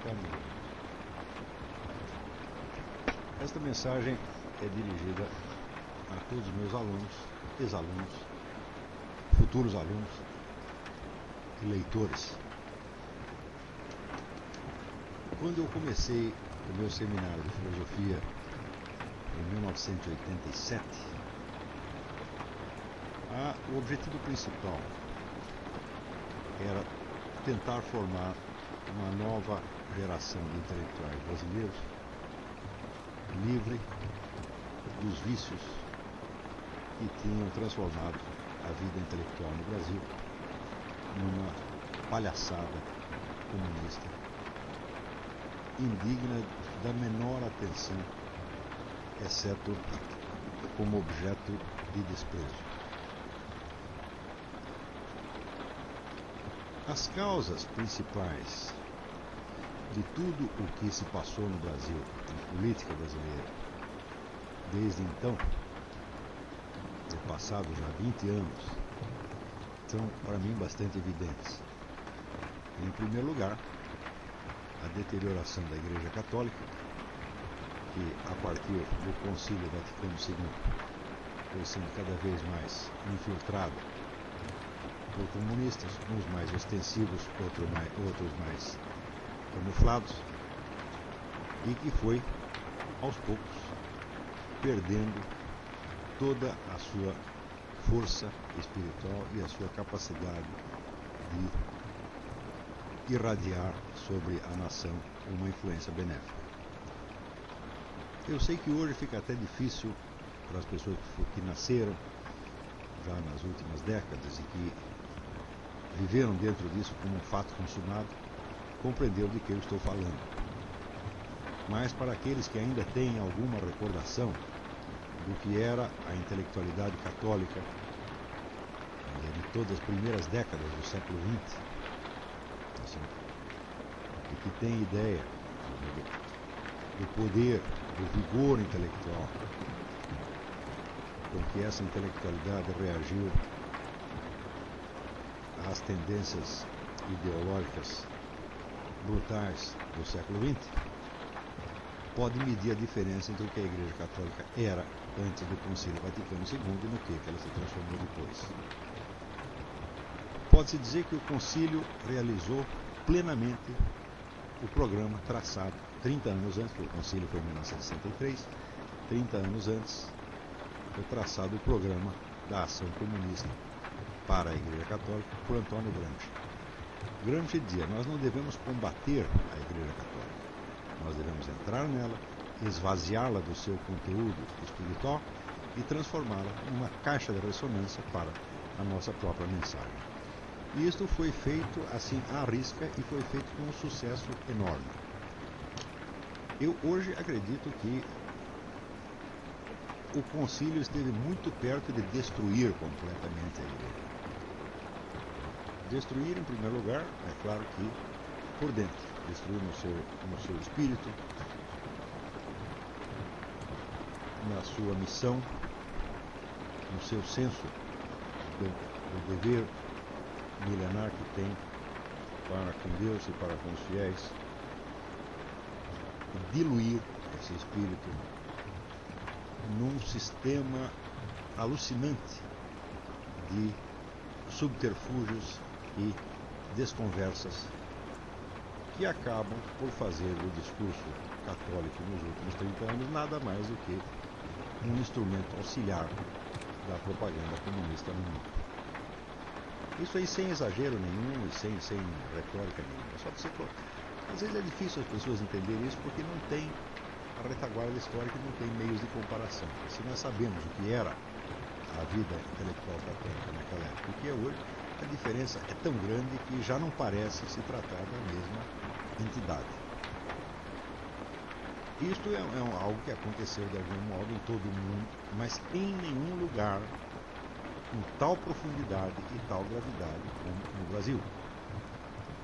caminho. Esta mensagem é dirigida a todos os meus alunos, ex-alunos, futuros alunos e leitores. Quando eu comecei o meu seminário de filosofia em 1987, o objetivo principal era tentar formar uma nova geração de intelectuais brasileiros livre dos vícios que tinham transformado a vida intelectual no Brasil numa palhaçada comunista indigna da menor atenção, exceto como objeto de desprezo. As causas principais de tudo o que se passou no Brasil, na política brasileira, desde então, no passado já 20 anos, são para mim bastante evidentes. Em primeiro lugar, a deterioração da Igreja Católica, que a partir do Concílio Vaticano II foi sendo cada vez mais infiltrada por comunistas, uns mais ostensivos, outros mais camuflados, e que foi, aos poucos, perdendo toda a sua força espiritual e a sua capacidade de irradiar sobre a nação uma influência benéfica. Eu sei que hoje fica até difícil para as pessoas que nasceram já nas últimas décadas e que viveram dentro disso como um fato consumado, compreender de que eu estou falando. Mas para aqueles que ainda têm alguma recordação do que era a intelectualidade católica de todas as primeiras décadas do século XX, assim, e que tem ideia do poder, do vigor intelectual com que essa intelectualidade reagiu às tendências ideológicas brutais do século XX, pode medir a diferença entre o que a Igreja Católica era antes do Concílio Vaticano II e no que ela se transformou depois. Pode-se dizer que o Concílio realizou plenamente o programa traçado 30 anos antes, porque o Concílio foi em 1963, 30 anos antes foi traçado o programa da ação comunista para a Igreja Católica por Antônio Gramsci. Gramsci dizia: nós não devemos combater a Igreja Católica, nós devemos entrar nela, esvaziá-la do seu conteúdo espiritual e transformá-la numa caixa de ressonância para a nossa própria mensagem. E isto foi feito assim à risca e foi feito com um sucesso enorme. Eu hoje acredito que o concílio esteve muito perto de destruir completamente a Igreja. Destruir, em primeiro lugar, é claro que por dentro, destruir no seu espírito, na sua missão, no seu senso do dever milenar que tem para com Deus e para com os fiéis, diluir esse espírito num sistema alucinante de subterfúgios e desconversas que acabam por fazer do discurso católico nos últimos 30 anos nada mais do que um instrumento auxiliar da propaganda comunista no mundo. Isso aí sem exagero nenhum e sem retórica nenhuma. Só que às vezes é difícil as pessoas entenderem isso porque não tem a retaguarda histórica e não tem meios de comparação. Se nós sabemos o que era a vida intelectual católica naquela época e o que é hoje, a diferença é tão grande que já não parece se tratar da mesma entidade. Isto é algo que aconteceu de algum modo em todo o mundo, mas em nenhum lugar com tal profundidade e tal gravidade como no Brasil.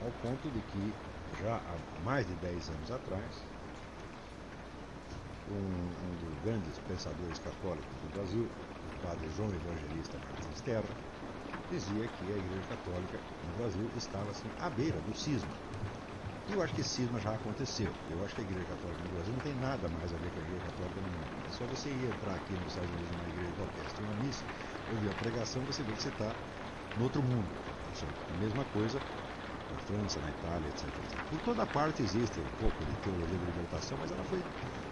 Ao ponto de que, já há mais de 10 anos atrás, um dos grandes pensadores católicos do Brasil, o padre João Evangelista Martins Terra, dizia que a Igreja Católica no Brasil estava assim, à beira do cisma. E eu acho que esse cisma já aconteceu. Eu acho que a Igreja Católica no Brasil não tem nada mais a ver com a Igreja Católica no mundo. É só você ir entrar aqui nos Estados Unidos numa igreja qualquer, se tem uma missa, ouvir a pregação, você vê que você está no outro mundo. A mesma coisa na França, na Itália, etc, etc. Por toda parte existe um pouco de teologia da libertação, mas ela foi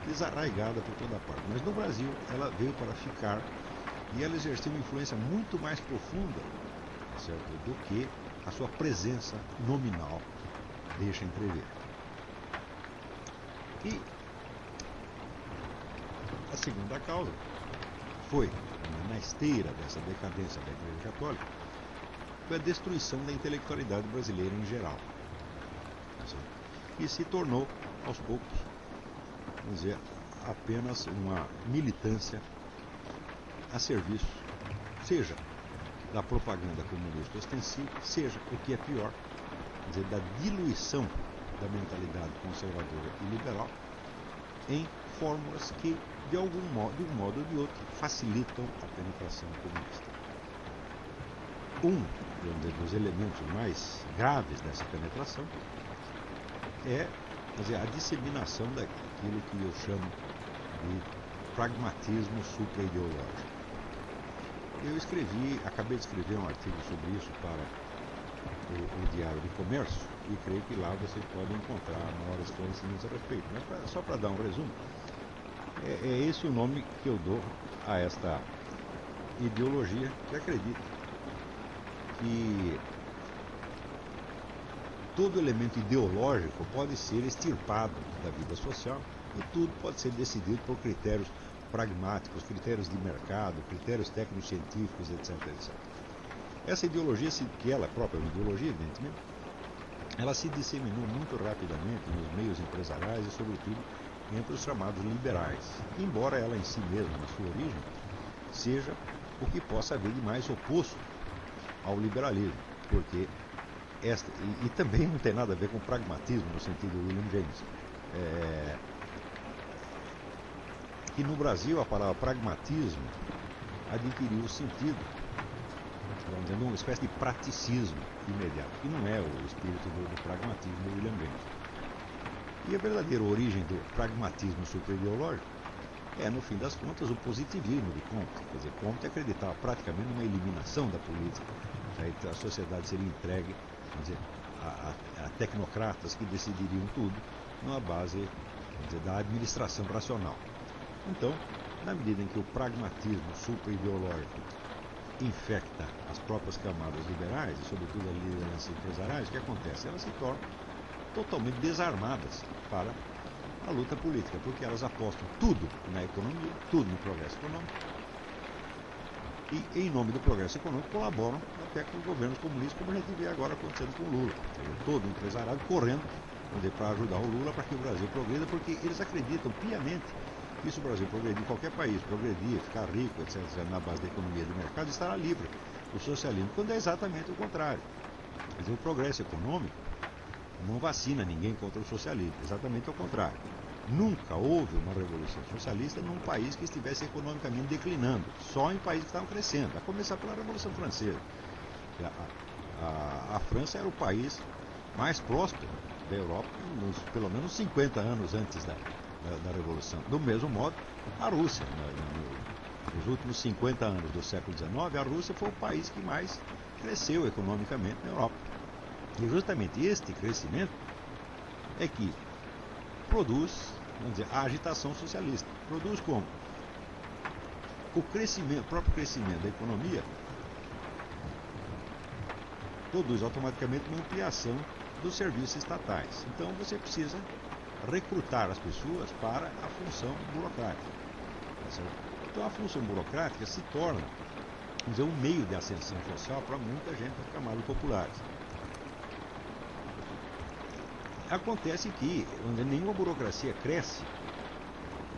desarraigada por toda parte. Mas no Brasil ela veio para ficar e ela exerceu uma influência muito mais profunda, certo, do que a sua presença nominal deixa entrever. E a segunda causa foi, na esteira dessa decadência da Igreja Católica, foi a destruição da intelectualidade brasileira em geral. E se tornou, aos poucos, vamos dizer, apenas uma militância a serviço, seja da propaganda comunista ostensiva, seja, o que é pior, quer dizer, da diluição da mentalidade conservadora e liberal em fórmulas que, de um modo ou de outro, facilitam a penetração comunista. Um dos elementos mais graves dessa penetração é, quer dizer, a disseminação daquilo que eu chamo de pragmatismo supra-ideológico. Eu acabei de escrever um artigo sobre isso para o Diário do Comércio e creio que lá vocês podem encontrar maiores esclarecimentos a respeito. Mas só para dar um resumo, é esse o nome que eu dou a esta ideologia que acredita que todo elemento ideológico pode ser extirpado da vida social e tudo pode ser decidido por critérios pragmáticos, critérios de mercado, critérios técnico-científicos, etc, etc. Essa ideologia, que ela própria é uma ideologia, evidentemente, ela se disseminou muito rapidamente nos meios empresariais e, sobretudo, entre os chamados liberais, embora ela em si mesma, na sua origem, seja o que possa haver de mais oposto ao liberalismo, porque e também não tem nada a ver com pragmatismo no sentido de William James. Que no Brasil a palavra pragmatismo adquiriu o sentido, vamos dizer, uma espécie de praticismo imediato, que não é o espírito do pragmatismo de William James. E a verdadeira origem do pragmatismo supra-ideológico é, no fim das contas, o positivismo de Comte. Quer dizer, Comte acreditava praticamente numa eliminação da política. A sociedade seria entregue, vamos dizer, a tecnocratas que decidiriam tudo numa base, vamos dizer, da administração racional. Então, na medida em que o pragmatismo supra-ideológico infecta as próprias camadas liberais, e sobretudo as lideranças empresariais, o que acontece? Elas se tornam totalmente desarmadas para a luta política, porque elas apostam tudo na economia, tudo no progresso econômico, e em nome do progresso econômico colaboram até com os governos comunistas, como a gente vê agora acontecendo com o Lula. Todo o empresariado correndo para ajudar o Lula para que o Brasil progrida, porque eles acreditam piamente que se o Brasil progredir em qualquer país, progredir, ficar rico, etc., na base da economia de mercado, estará livre do socialismo, quando é exatamente o contrário. Quer dizer, o progresso econômico não vacina ninguém contra o socialismo, exatamente ao contrário. Nunca houve uma revolução socialista num país que estivesse economicamente declinando, só em países que estavam crescendo, a começar pela Revolução Francesa. A França era o país mais próspero da Europa, pelo menos 50 anos antes da Revolução. Do mesmo modo, a Rússia, nos últimos 50 anos do século XIX, a Rússia foi o país que mais cresceu economicamente na Europa. E justamente este crescimento é que produz, vamos dizer, a agitação socialista. Produz como? O próprio crescimento da economia produz automaticamente uma ampliação dos serviços estatais. Então você precisa recrutar as pessoas para a função burocrática. Então a função burocrática se torna, vamos dizer, um meio de ascensão social para muita gente das camadas populares. Acontece que nenhuma burocracia cresce,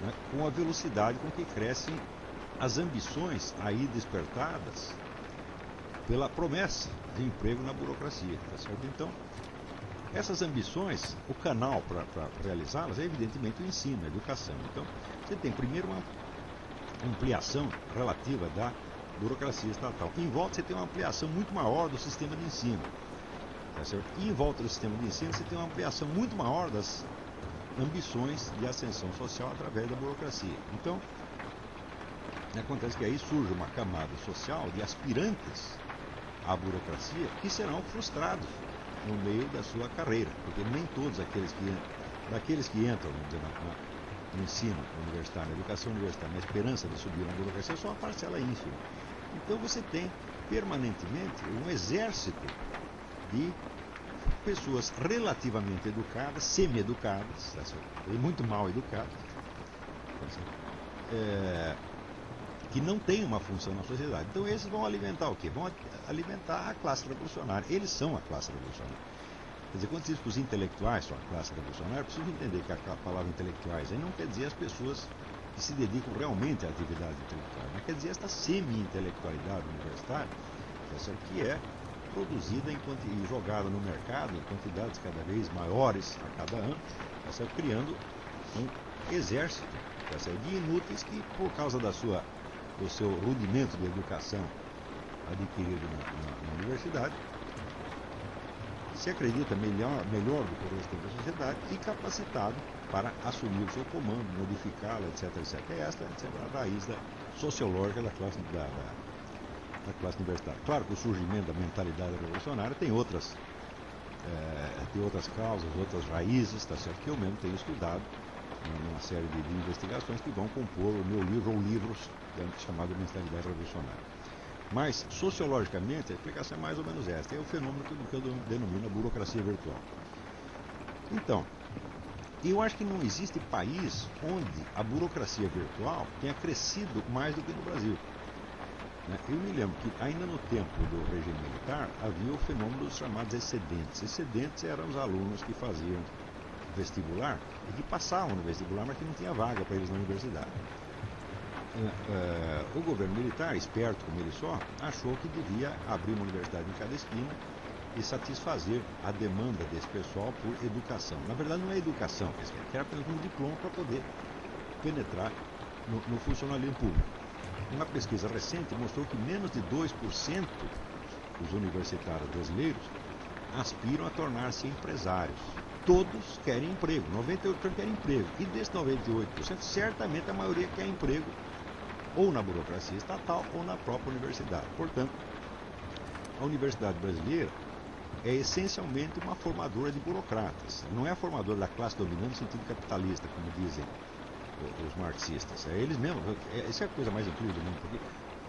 né, com a velocidade com que crescem as ambições aí despertadas pela promessa de emprego na burocracia. Tá certo? Então, essas ambições, o canal para realizá-las é evidentemente o ensino, a educação. Então, você tem primeiro uma ampliação relativa da burocracia estatal. Em volta você tem uma ampliação muito maior do sistema de ensino. Tá certo? E em volta do sistema de ensino você tem uma ampliação muito maior das ambições de ascensão social através da burocracia. Então, acontece que aí surge uma camada social de aspirantes à burocracia que serão frustrados no meio da sua carreira, porque nem todos daqueles que entram, vamos dizer, no ensino universitário, na educação universitária, na esperança de subir na burocracia, só uma parcela ínfima. Então você tem permanentemente um exército de pessoas relativamente educadas, semi-educadas, e muito mal educadas, que não têm uma função na sociedade. Então esses vão alimentar o quê? Vão alimentar a classe revolucionária. Eles são a classe revolucionária. Quer dizer, quando se diz que os intelectuais são a classe revolucionária, é preciso entender que a palavra intelectuais aí não quer dizer as pessoas que se dedicam realmente à atividade intelectual, mas quer dizer esta semi-intelectualidade universitária, que é produzida e jogada no mercado em quantidades cada vez maiores a cada ano, criando um exército de inúteis que, por causa do seu rudimento de educação adquirido na universidade, se acredita melhor do que o resto da sociedade e capacitado para assumir o seu comando, modificá-la, etc, etc. Esta é a raiz sociológica da classe universitária. Claro que o surgimento da mentalidade revolucionária tem outras causas, outras raízes, tá certo? Que eu mesmo tenho estudado numa série de investigações que vão compor o meu livro ou livros chamado Mentalidade Revolucionária. Mas, sociologicamente, a explicação é mais ou menos esta. É o fenômeno que eu denomino a burocracia virtual. Então, eu acho que não existe país onde a burocracia virtual tenha crescido mais do que no Brasil. Eu me lembro que, ainda no tempo do regime militar, havia o fenômeno dos chamados excedentes. Excedentes eram os alunos que faziam vestibular e que passavam no vestibular, mas que não tinha vaga para eles na universidade. O governo militar, esperto como ele só, achou que devia abrir uma universidade em cada esquina e satisfazer a demanda desse pessoal por educação. Na verdade, não é educação, que era apenas um diploma para poder penetrar no funcionalismo público. Uma pesquisa recente mostrou que menos de 2% dos universitários brasileiros aspiram a tornar-se empresários. Todos querem emprego, 98% querem emprego. E desses 98%, certamente a maioria quer emprego ou na burocracia estatal ou na própria universidade. Portanto, a universidade brasileira é essencialmente uma formadora de burocratas. Não é a formadora da classe dominante no sentido capitalista, como dizem os marxistas. É eles mesmos. Essa é a coisa mais incrível do mundo, porque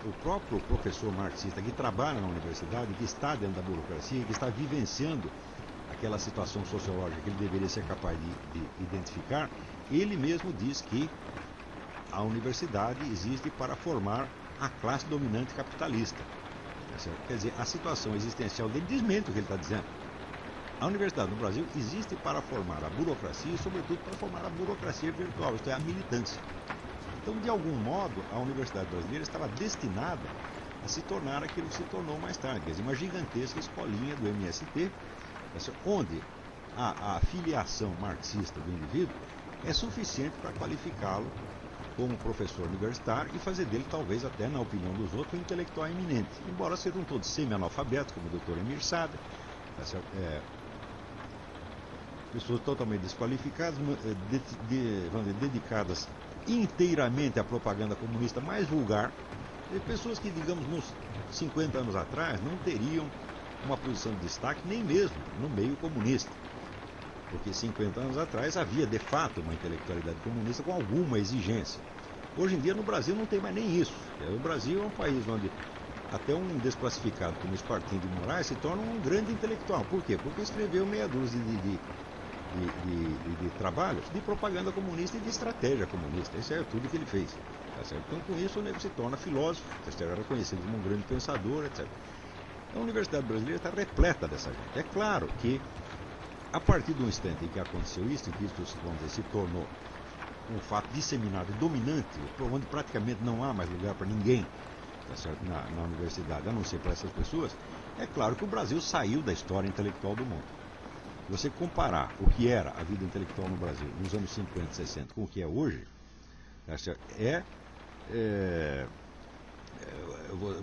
o próprio professor marxista que trabalha na universidade, que está dentro da burocracia, que está vivenciando aquela situação sociológica que ele deveria ser capaz de identificar, ele mesmo diz que a universidade existe para formar a classe dominante capitalista. Quer dizer, a situação existencial dele desmente o que ele está dizendo. A universidade no Brasil existe para formar a burocracia e, sobretudo, para formar a burocracia virtual, isto é, a militância. Então, de algum modo, a universidade brasileira estava destinada a se tornar aquilo que se tornou mais tarde, quer dizer, uma gigantesca escolinha do MST, onde a filiação marxista do indivíduo é suficiente para qualificá-lo como professor universitário e fazer dele, talvez até na opinião dos outros, um intelectual eminente. Embora sejam todos semi-analfabetos, como o Dr. Emir Sader, pessoas totalmente desqualificadas, dedicadas inteiramente à propaganda comunista mais vulgar, e pessoas que, digamos, nos 50 anos atrás, não teriam uma posição de destaque nem mesmo no meio comunista. Porque 50 anos atrás havia, de fato, uma intelectualidade comunista com alguma exigência. Hoje em dia, no Brasil, não tem mais nem isso. O Brasil é um país onde até um desclassificado como Espartinho de Moraes se torna um grande intelectual. Por quê? Porque escreveu meia dúzia de trabalhos de propaganda comunista e de estratégia comunista. Isso é tudo que ele fez. Tá certo? Então, com isso, ele se torna filósofo, era reconhecido como um grande pensador, etc. A Universidade Brasileira está repleta dessa gente. É claro que, a partir do instante em que aconteceu isso, em que isso se tornou um fato disseminado e dominante, onde praticamente não há mais lugar para ninguém, tá certo? Na universidade, a não ser para essas pessoas, é claro que o Brasil saiu da história intelectual do mundo. Se você comparar o que era a vida intelectual no Brasil nos anos 50, 60 com o que é hoje, tá certo?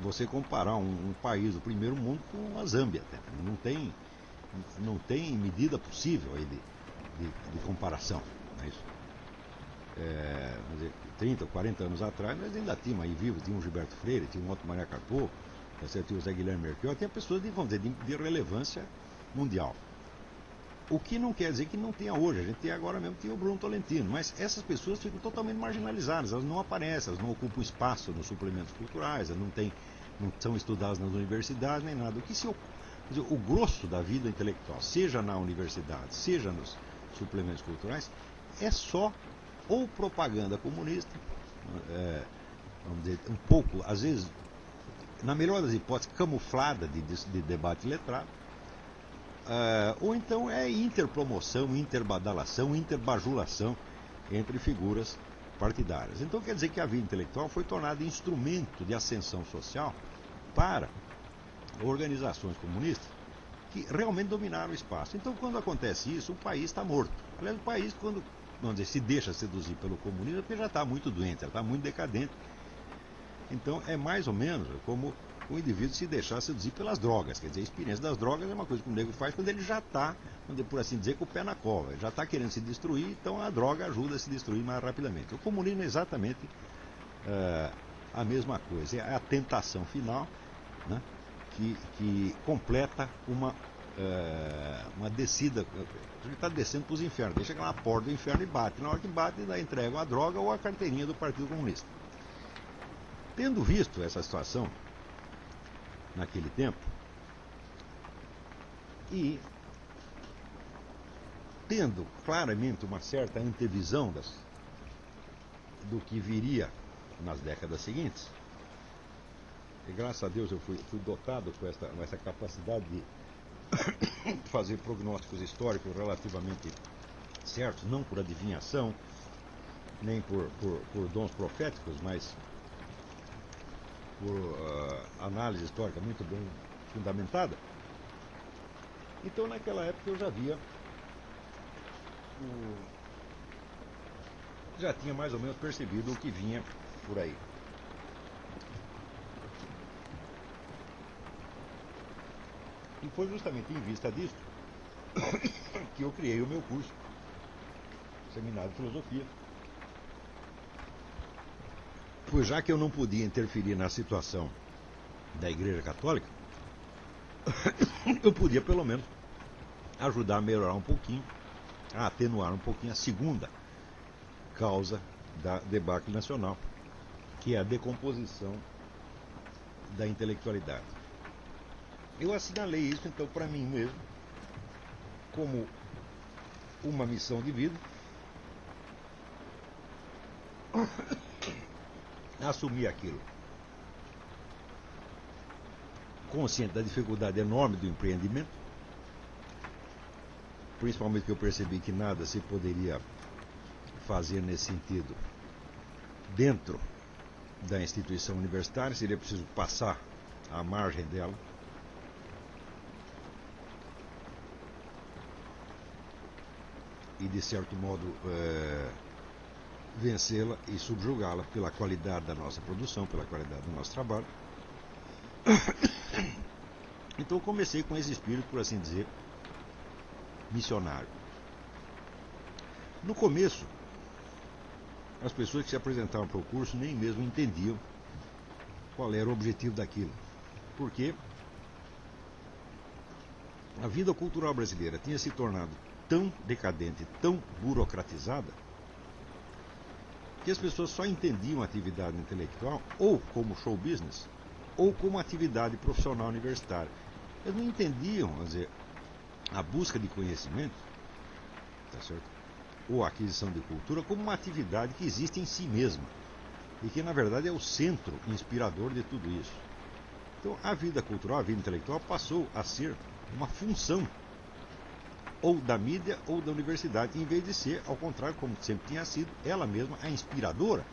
Você comparar um país do primeiro mundo com a Zâmbia. Não tem não tem medida possível aí de comparação. Não é isso? Vamos dizer, 30 ou 40 anos atrás, nós ainda tínhamos aí vivos, tinha o Gilberto Freire, tinha o Otto Maria Carpo, tinha o Zé Guilherme Melchior, tinha pessoas vamos dizer, de relevância mundial. O que não quer dizer que não tenha hoje, a gente tem agora mesmo tem o Bruno Tolentino, mas essas pessoas ficam totalmente marginalizadas, elas não aparecem, elas não ocupam espaço nos suplementos culturais, elas não são estudadas nas universidades nem nada. O grosso da vida intelectual, seja na universidade, seja nos suplementos culturais, é só ou propaganda comunista, vamos dizer, um pouco, às vezes, na melhor das hipóteses, camuflada de debate letrado, ou então é interpromoção, interbadalação, interbajulação entre figuras partidárias. Então quer dizer que a vida intelectual foi tornada instrumento de ascensão social para organizações comunistas que realmente dominaram o espaço. Então quando acontece isso, o país está morto. Aliás, o país, quando vamos dizer, se deixa seduzir pelo comunismo, é porque já está muito doente, já está muito decadente. Então é mais ou menos como o indivíduo se deixar seduzir pelas drogas. Quer dizer, a experiência das drogas é uma coisa que o negro faz quando ele já está, por assim dizer, com o pé na cova. Ele já está querendo se destruir, então a droga ajuda a se destruir mais rapidamente. O comunismo é exatamente a mesma coisa. É a tentação final, né, que completa uma descida. Ele está descendo para os infernos. Deixa chegar na porta do inferno e bate. Na hora que bate, ainda entrega a droga ou a carteirinha do Partido Comunista. Tendo visto essa situação naquele tempo e tendo claramente uma certa antevisão do que viria nas décadas seguintes, e graças a Deus eu fui dotado com essa capacidade de fazer prognósticos históricos relativamente certos, não por adivinhação, nem por dons proféticos, mas por análise histórica muito bem fundamentada. Então naquela época eu já tinha mais ou menos percebido o que vinha por aí. E foi justamente em vista disso que eu criei o meu curso, Seminário de Filosofia. Pois já que eu não podia interferir na situação da Igreja Católica, eu podia pelo menos ajudar a melhorar um pouquinho, a atenuar um pouquinho a segunda causa da debacle nacional, que é a decomposição da intelectualidade. Eu assinalei isso então para mim mesmo como uma missão de vida, assumir aquilo, consciente da dificuldade enorme do empreendimento, principalmente que eu percebi que nada se poderia fazer nesse sentido dentro da instituição universitária, seria preciso passar à margem dela. E de certo modo vencê-la e subjugá-la pela qualidade da nossa produção, pela qualidade do nosso trabalho. Então eu comecei com esse espírito, por assim dizer, missionário. No começo, as pessoas que se apresentavam para o curso nem mesmo entendiam qual era o objetivo daquilo. Porque a vida cultural brasileira tinha se tornado tão decadente, tão burocratizada, que as pessoas só entendiam a atividade intelectual ou como show business, ou como atividade profissional universitária. Eles não entendiam, quer dizer, a busca de conhecimento, tá certo? Ou a aquisição de cultura como uma atividade que existe em si mesma e que na verdade é o centro inspirador de tudo isso. Então a vida cultural, a vida intelectual passou a ser uma função ou da mídia ou da universidade, em vez de ser, ao contrário, como sempre tinha sido, ela mesma a inspiradora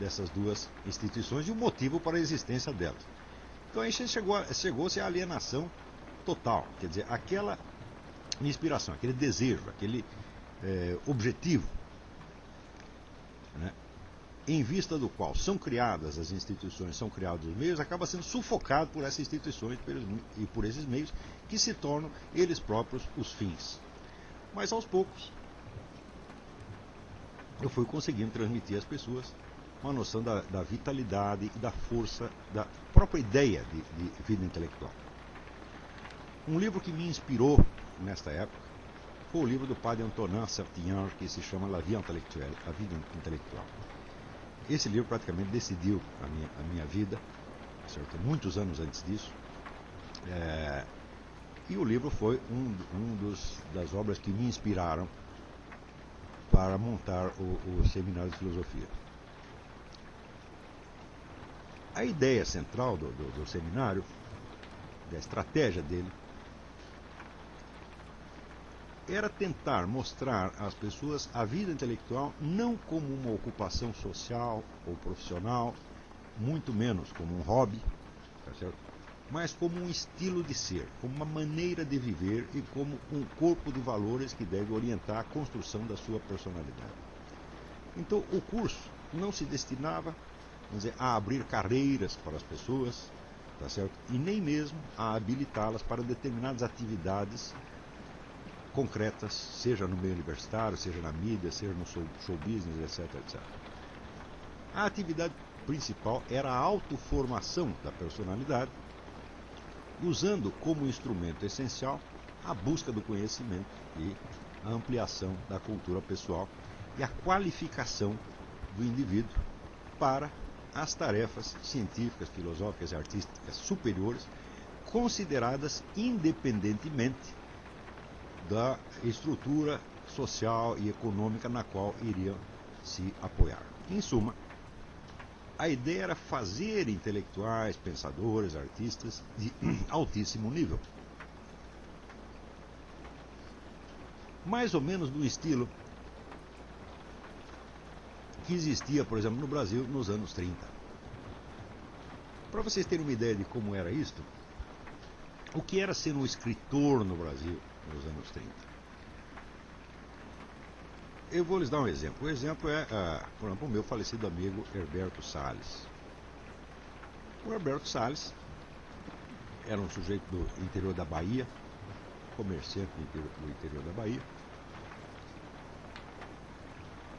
dessas duas instituições e o motivo para a existência delas. Então aí chegou-se à alienação total, quer dizer, aquela inspiração, aquele desejo, aquele objetivo, né, em vista do qual são criadas as instituições, são criados os meios, acaba sendo sufocado por essas instituições e por esses meios que se tornam eles próprios os fins. Mas aos poucos eu fui conseguindo transmitir às pessoas uma noção da vitalidade e da força da própria ideia de vida intelectual. Um livro que me inspirou nesta época foi o livro do padre Antonin Sertignan, que se chama La Vie Intellectuelle, a vida intelectual. Esse livro praticamente decidiu a minha vida, certo? Muitos anos antes disso. E o livro foi das obras que me inspiraram para montar o seminário de filosofia. A ideia central do seminário, da estratégia dele, era tentar mostrar às pessoas a vida intelectual não como uma ocupação social ou profissional, muito menos como um hobby, tá certo? Mas como um estilo de ser, como uma maneira de viver e como um corpo de valores que deve orientar a construção da sua personalidade. Então o curso não se destinava, vamos dizer, a abrir carreiras para as pessoas, tá certo? E nem mesmo a habilitá-las para determinadas atividades concretas, seja no meio universitário, seja na mídia, seja no show business, etc, etc. A atividade principal era a autoformação da personalidade, usando como instrumento essencial a busca do conhecimento e a ampliação da cultura pessoal e a qualificação do indivíduo para as tarefas científicas, filosóficas e artísticas superiores, consideradas independentemente da estrutura social e econômica na qual iriam se apoiar. Em suma, a ideia era fazer intelectuais, pensadores, artistas de altíssimo nível. Mais ou menos do estilo que existia, por exemplo, no Brasil nos anos 30. Para vocês terem uma ideia de como era isto, o que era ser um escritor no Brasil nos anos 30. Eu vou lhes dar um exemplo. O exemplo é, por exemplo, o meu falecido amigo Herberto Salles. O Herberto Salles era um sujeito do interior da Bahia, comerciante do interior da Bahia,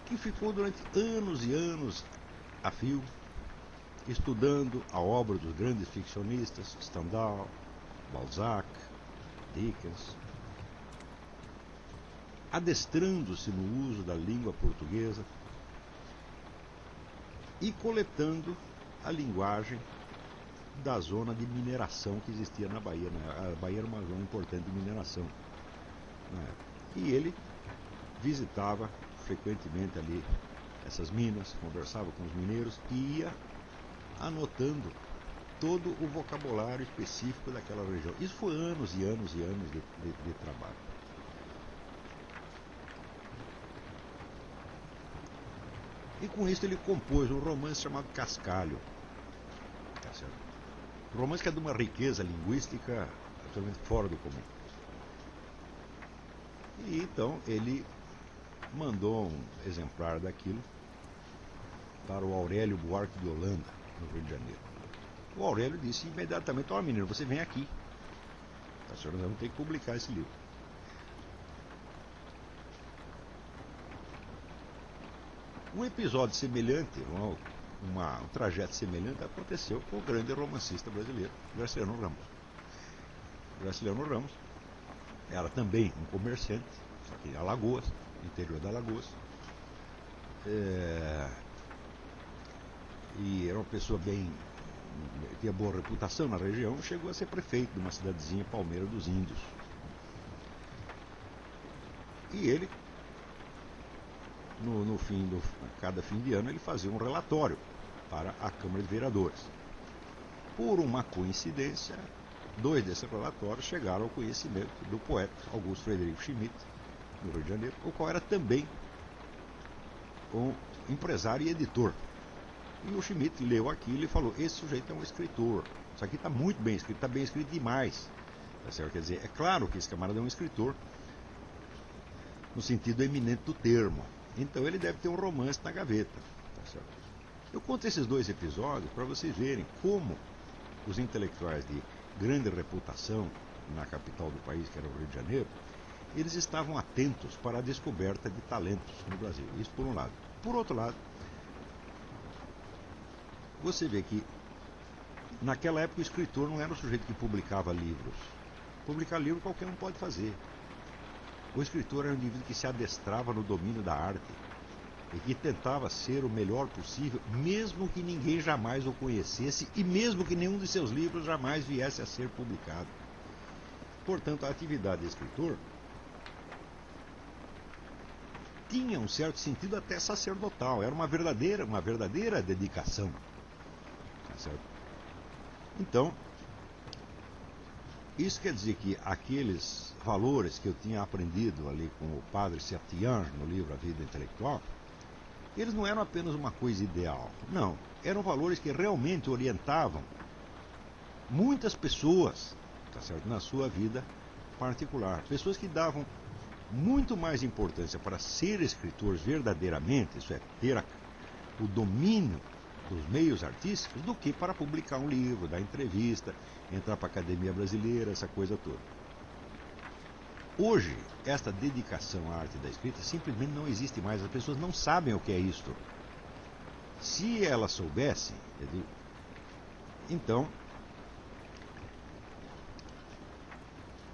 que ficou durante anos e anos a fio estudando a obra dos grandes ficcionistas, Stendhal, Balzac, Dickens, adestrando-se no uso da língua portuguesa e coletando a linguagem da zona de mineração que existia na Bahia. A Bahia era uma zona importante de mineração. E ele visitava frequentemente ali essas minas, conversava com os mineiros e ia anotando todo o vocabulário específico daquela região. Isso foi anos e anos e anos de trabalho. E com isso ele compôs um romance chamado Cascalho. Tá certo? Um romance que é de uma riqueza linguística absolutamente fora do comum. E então ele mandou um exemplar daquilo para o Aurélio Buarque de Holanda, no Rio de Janeiro. O Aurélio disse imediatamente: ó, menino, você vem aqui. Tá certo? Nós vamos ter que publicar esse livro. Um episódio semelhante, um trajeto semelhante aconteceu com o grande romancista brasileiro, Graciliano Ramos. Graciliano Ramos era também um comerciante, só que em Alagoas, interior da Alagoas. E era uma pessoa tinha boa reputação na região, chegou a ser prefeito de uma cidadezinha, Palmeira dos Índios. E ele, cada fim de ano, ele fazia um relatório para a Câmara de Vereadores. Por uma coincidência, 2 desses relatórios chegaram ao conhecimento do poeta Augusto Frederico Schmidt, no Rio de Janeiro, o qual era também um empresário e editor. E o Schmidt leu aquilo e falou: esse sujeito é um escritor, isso aqui está muito bem escrito, está bem escrito demais. Tá certo? Quer dizer, é claro que esse camarada é um escritor no sentido eminente do termo, então ele deve ter um romance na gaveta. Tá certo? Eu conto esses dois episódios para vocês verem como os intelectuais de grande reputação na capital do país, que era o Rio de Janeiro, eles estavam atentos para a descoberta de talentos no Brasil. Isso por um lado. Por outro lado, você vê que naquela época o escritor não era o sujeito que publicava livros. Publicar livro qualquer um pode fazer. O escritor era um indivíduo que se adestrava no domínio da arte e que tentava ser o melhor possível, mesmo que ninguém jamais o conhecesse e mesmo que nenhum de seus livros jamais viesse a ser publicado. Portanto, a atividade de escritor tinha um certo sentido até sacerdotal, era uma verdadeira dedicação. Tá certo? Então, isso quer dizer que aqueles valores que eu tinha aprendido ali com o padre Sertian no livro A Vida Intelectual, eles não eram apenas uma coisa ideal, não, eram valores que realmente orientavam muitas pessoas, tá certo, na sua vida particular, pessoas que davam muito mais importância para ser escritores verdadeiramente, isso é, ter o domínio dos meios artísticos, do que para publicar um livro, dar entrevista, entrar para a Academia Brasileira, essa coisa toda. Hoje, esta dedicação à arte da escrita simplesmente não existe mais, as pessoas não sabem o que é isto. Se elas soubessem, então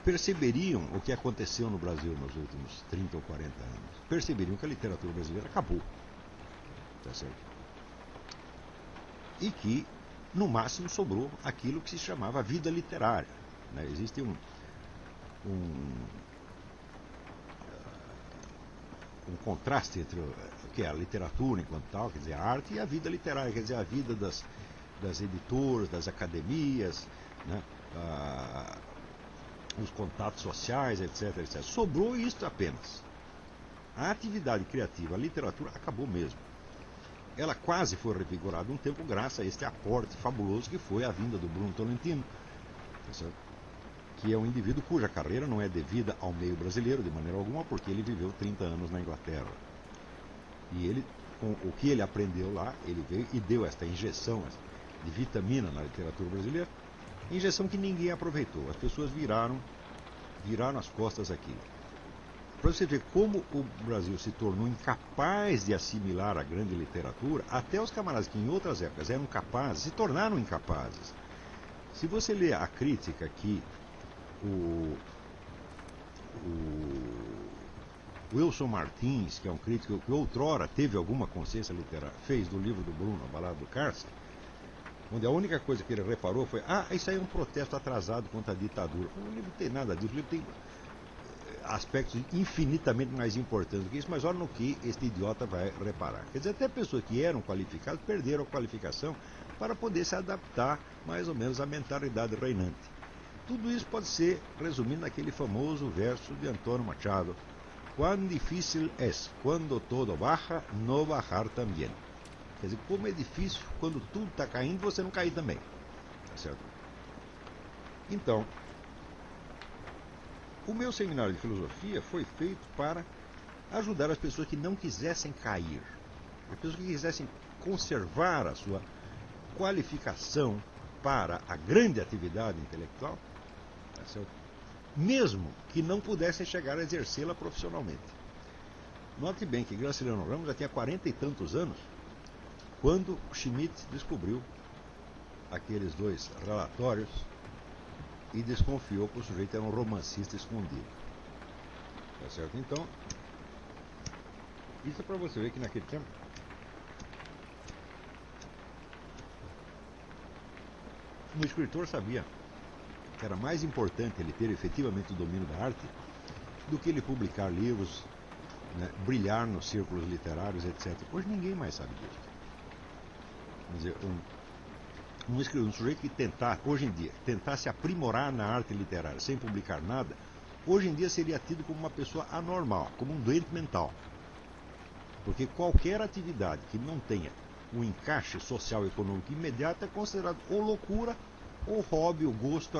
perceberiam o que aconteceu no Brasil nos últimos 30 ou 40 anos. Perceberiam que a literatura brasileira acabou. Tá certo? E que, no máximo, sobrou aquilo que se chamava vida literária. Né? Existe um contraste entre o que é a literatura enquanto tal, quer dizer, a arte, e a vida literária, quer dizer, a vida das editoras, das academias, né? Os contatos sociais, etc, etc. Sobrou isto apenas. A atividade criativa, a literatura, acabou mesmo. Ela quase foi revigorada um tempo graças a este aporte fabuloso que foi a vinda do Bruno Tolentino, que é um indivíduo cuja carreira não é devida ao meio brasileiro de maneira alguma, porque ele viveu 30 anos na Inglaterra. E ele, com o que ele aprendeu lá, ele veio e deu esta injeção de vitamina na literatura brasileira, injeção que ninguém aproveitou. As pessoas viraram as costas aqui. Para você ver como o Brasil se tornou incapaz de assimilar a grande literatura, até os camaradas que em outras épocas eram capazes, se tornaram incapazes. Se você ler a crítica que o Wilson Martins, que é um crítico que outrora teve alguma consciência literária, fez do livro do Bruno, A Balada do Cárcere, onde a única coisa que ele reparou foi: isso aí é um protesto atrasado contra a ditadura. O livro não tem nada disso, o livro tem aspectos infinitamente mais importantes do que isso, mas olha no que este idiota vai reparar. Quer dizer, até pessoas que eram qualificadas perderam a qualificação para poder se adaptar mais ou menos à mentalidade reinante. Tudo isso pode ser resumido naquele famoso verso de Antônio Machado: "Quão difícil es, quando todo baja, no bajar também." Quer dizer, como é difícil quando tudo está caindo, você não cair também. Tá certo? Então, o meu seminário de filosofia foi feito para ajudar as pessoas que não quisessem cair, as pessoas que quisessem conservar a sua qualificação para a grande atividade intelectual, tá certo? Mesmo que não pudessem chegar a exercê-la profissionalmente. Note bem que Graciliano Ramos já tinha 40 e tantos anos quando Schmitt descobriu aqueles dois relatórios e desconfiou que o sujeito era um romancista escondido. Tá certo? Então, isso é para você ver que naquele tempo o escritor sabia que era mais importante ele ter efetivamente o domínio da arte do que ele publicar livros, né, brilhar nos círculos literários, etc. Hoje ninguém mais sabe disso. Quer dizer, um sujeito que hoje em dia, tentasse aprimorar na arte literária sem publicar nada, hoje em dia seria tido como uma pessoa anormal, como um doente mental. Porque qualquer atividade que não tenha um encaixe social e econômico imediato é considerado ou loucura, ou hobby, ou gosto,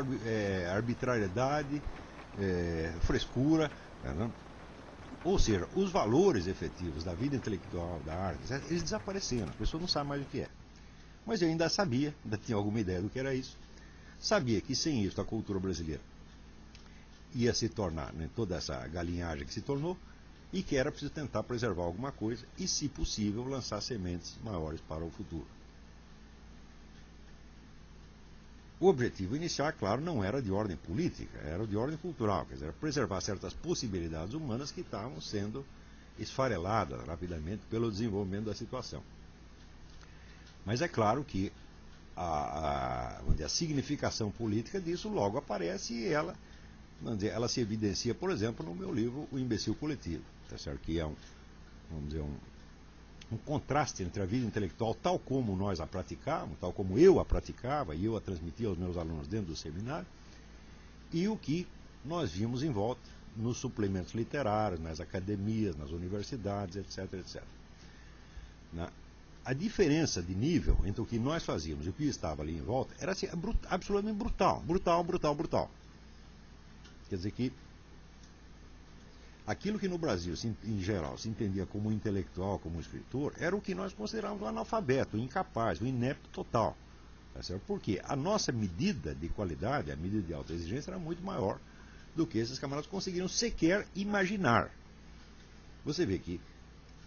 arbitrariedade, frescura. Né? Ou seja, os valores efetivos da vida intelectual, da arte, etc., eles desapareceram, a pessoa não sabe mais o que é. Mas eu ainda sabia, ainda tinha alguma ideia do que era isso. Sabia que sem isso a cultura brasileira ia se tornar, né, toda essa galinhagem que se tornou, e que era preciso tentar preservar alguma coisa e, se possível, lançar sementes maiores para o futuro. O objetivo inicial, claro, não era de ordem política, era de ordem cultural, quer dizer, preservar certas possibilidades humanas que estavam sendo esfareladas rapidamente pelo desenvolvimento da situação. Mas é claro que a significação política disso logo aparece e ela se evidencia, por exemplo, no meu livro O Imbecil Coletivo, tá certo? Que é um contraste entre a vida intelectual tal como nós a praticávamos, tal como eu a praticava e eu a transmitia aos meus alunos dentro do seminário, e o que nós vimos em volta nos suplementos literários, nas academias, nas universidades, etc, etc. A diferença de nível entre o que nós fazíamos e o que estava ali em volta era assim, absolutamente brutal. Quer dizer que aquilo que no Brasil, em geral, se entendia como intelectual, como escritor, era o que nós considerávamos o analfabeto, o incapaz, o inepto total. Tá certo? Porque a nossa medida de qualidade, a medida de alta exigência, era muito maior do que esses camaradas conseguiram sequer imaginar. Você vê que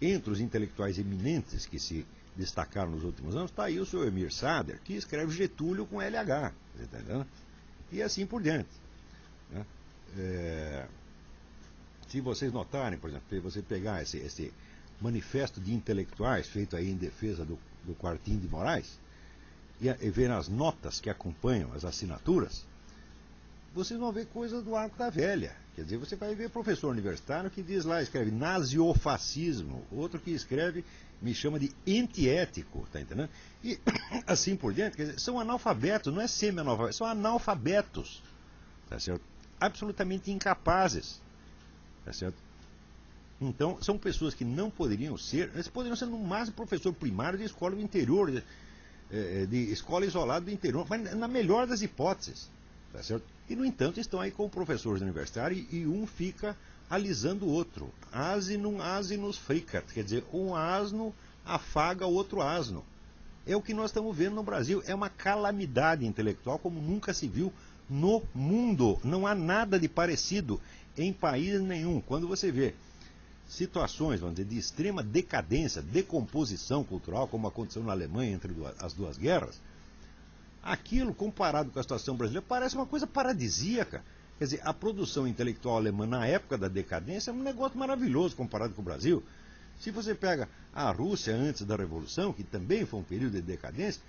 entre os intelectuais eminentes que se destacaram nos últimos anos, está aí o senhor Emir Sader, que escreve Getúlio com LH, entendeu? E assim por diante. Né? Se vocês notarem, por exemplo, você pegar esse manifesto de intelectuais feito aí em defesa do Quartim de Moraes, e ver as notas que acompanham as assinaturas, vocês vão ver coisas do arco da velha. Quer dizer, você vai ver professor universitário que diz lá, escreve naziofascismo, outro que escreve, me chama de antiético, tá entendendo? E assim por diante, quer dizer, são analfabetos, não é semi-analfabetos, são analfabetos, tá certo? Absolutamente incapazes, tá certo? Então, são pessoas que não poderiam ser, eles poderiam ser no máximo professor primário de escola do interior, de escola isolada do interior, mas na melhor das hipóteses, tá certo? E, no entanto, estão aí como professores universitários e um fica alisando o outro. Asinum asinus fricat, quer dizer, um asno afaga o outro asno. É o que nós estamos vendo no Brasil. É uma calamidade intelectual como nunca se viu no mundo. Não há nada de parecido em país nenhum. Quando você vê situações, vamos dizer, de extrema decadência, decomposição cultural, como aconteceu na Alemanha entre as duas guerras, aquilo, comparado com a situação brasileira, parece uma coisa paradisíaca. Quer dizer, a produção intelectual alemã na época da decadência é um negócio maravilhoso comparado com o Brasil. Se você pega a Rússia antes da Revolução, que também foi um período de decadência,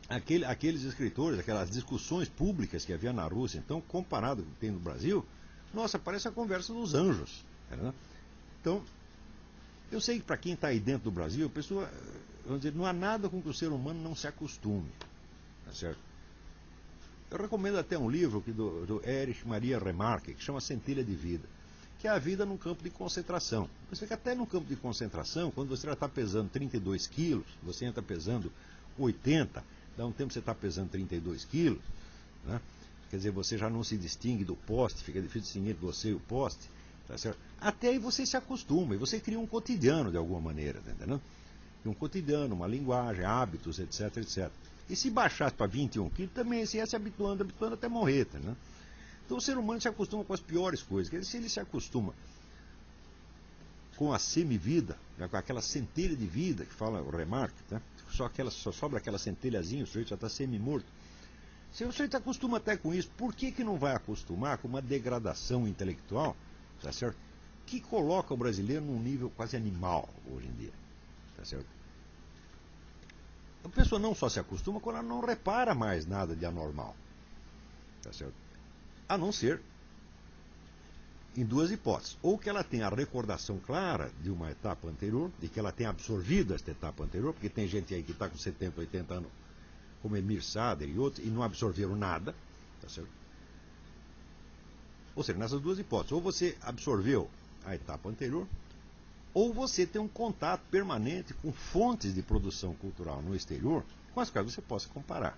aqueles escritores, aquelas discussões públicas que havia na Rússia, então, comparado com o que tem no Brasil, nossa, parece a conversa dos anjos. Né? Então, eu sei que para quem está aí dentro do Brasil, a pessoa, vamos dizer, não há nada com que o ser humano não se acostume. Tá certo? Eu recomendo até um livro do Erich Maria Remarque, que chama Centelha de Vida, que é a vida num campo de concentração. Você vê que até no campo de concentração, quando você já está pesando 32 quilos, você entra pesando 80, dá um tempo você está pesando 32 quilos, né? Quer dizer, você já não se distingue do poste, fica difícil distinguir você e o poste, tá certo? Até aí você se acostuma, e você cria um cotidiano de alguma maneira, tá entendendo? Um cotidiano, uma linguagem, hábitos, etc, etc. E se baixasse para 21 quilos, também você ia se habituando até morrer, tá entendendo? Então o ser humano se acostuma com as piores coisas. Quer dizer, se ele se acostuma com a semivida, com aquela centelha de vida que fala o Remarque, tá? Só sobra aquela centelhazinha, o sujeito já está semi-morto. Se o sujeito acostuma até com isso, por que não vai acostumar com uma degradação intelectual, tá certo? Que coloca o brasileiro num nível quase animal hoje em dia, tá certo? A pessoa não só se acostuma quando ela não repara mais nada de anormal, tá certo? A não ser em duas hipóteses. Ou que ela tenha a recordação clara de uma etapa anterior, de que ela tenha absorvido esta etapa anterior, porque tem gente aí que está com 70, 80 anos, como Emir Sader e outros, e não absorveram nada, tá certo? Ou seja, nessas duas hipóteses, ou você absorveu a etapa anterior, ou você tem um contato permanente com fontes de produção cultural no exterior, com as quais você possa comparar.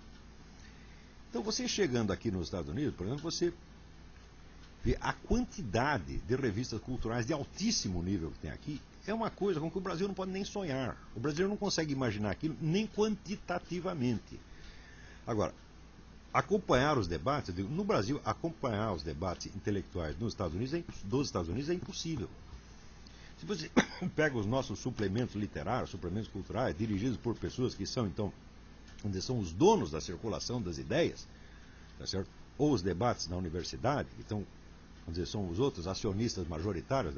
Então, você chegando aqui nos Estados Unidos, por exemplo, você ver a quantidade de revistas culturais de altíssimo nível que tem aqui. É uma coisa com que o Brasil não pode nem sonhar. O brasileiro não consegue imaginar aquilo nem quantitativamente. Agora, acompanhar os debates, no Brasil, acompanhar os debates intelectuais dos Estados Unidos é impossível. Se você pega os nossos suplementos literários, suplementos culturais, dirigidos por pessoas que são, então, onde são os donos da circulação das ideias, tá certo? Ou os debates na universidade, então, vamos dizer, são os outros acionistas majoritários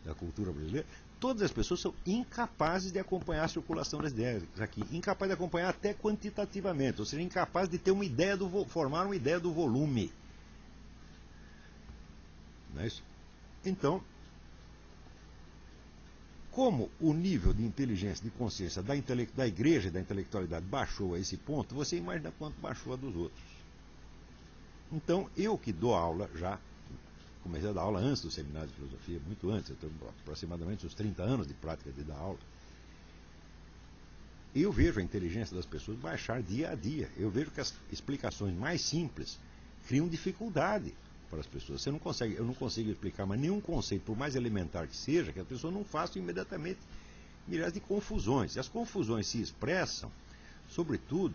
da cultura brasileira, todas as pessoas são incapazes de acompanhar a circulação das ideias aqui, incapazes de acompanhar até quantitativamente, ou seja, incapazes de ter uma ideia formar uma ideia do volume. Não é isso? Então, como o nível de inteligência, de consciência da igreja e da intelectualidade baixou a esse ponto, você imagina quanto baixou a dos outros. Então, eu que dou aula já, comecei a dar aula antes do seminário de filosofia, muito antes, eu tenho aproximadamente uns 30 anos de prática de dar aula. Eu vejo a inteligência das pessoas baixar dia a dia. Eu vejo que as explicações mais simples criam dificuldade para as pessoas. Eu não consigo explicar mais nenhum conceito, por mais elementar que seja, que as pessoas não façam imediatamente milhares de confusões. E as confusões se expressam, sobretudo,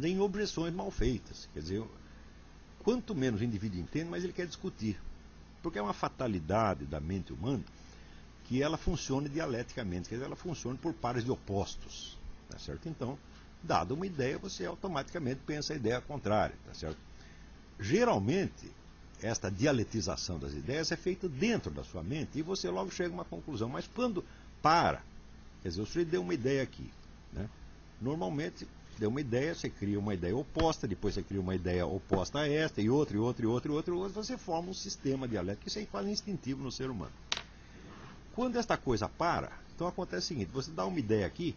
em objeções mal feitas. Quer dizer, quanto menos o indivíduo entende, mais ele quer discutir. Porque é uma fatalidade da mente humana que ela funcione dialeticamente, quer dizer, ela funcione por pares de opostos. Tá certo? Então, dada uma ideia, você automaticamente pensa a ideia contrária. Tá certo? Geralmente, esta dialetização das ideias é feita dentro da sua mente e você logo chega a uma conclusão. Mas quando para, quer dizer, o sujeito deu uma ideia aqui, né? Normalmente, deu uma ideia, você cria uma ideia oposta, depois você cria uma ideia oposta a esta, e outra, você forma um sistema dialético, isso é quase instintivo no ser humano. Quando esta coisa para, então acontece o seguinte, você dá uma ideia aqui,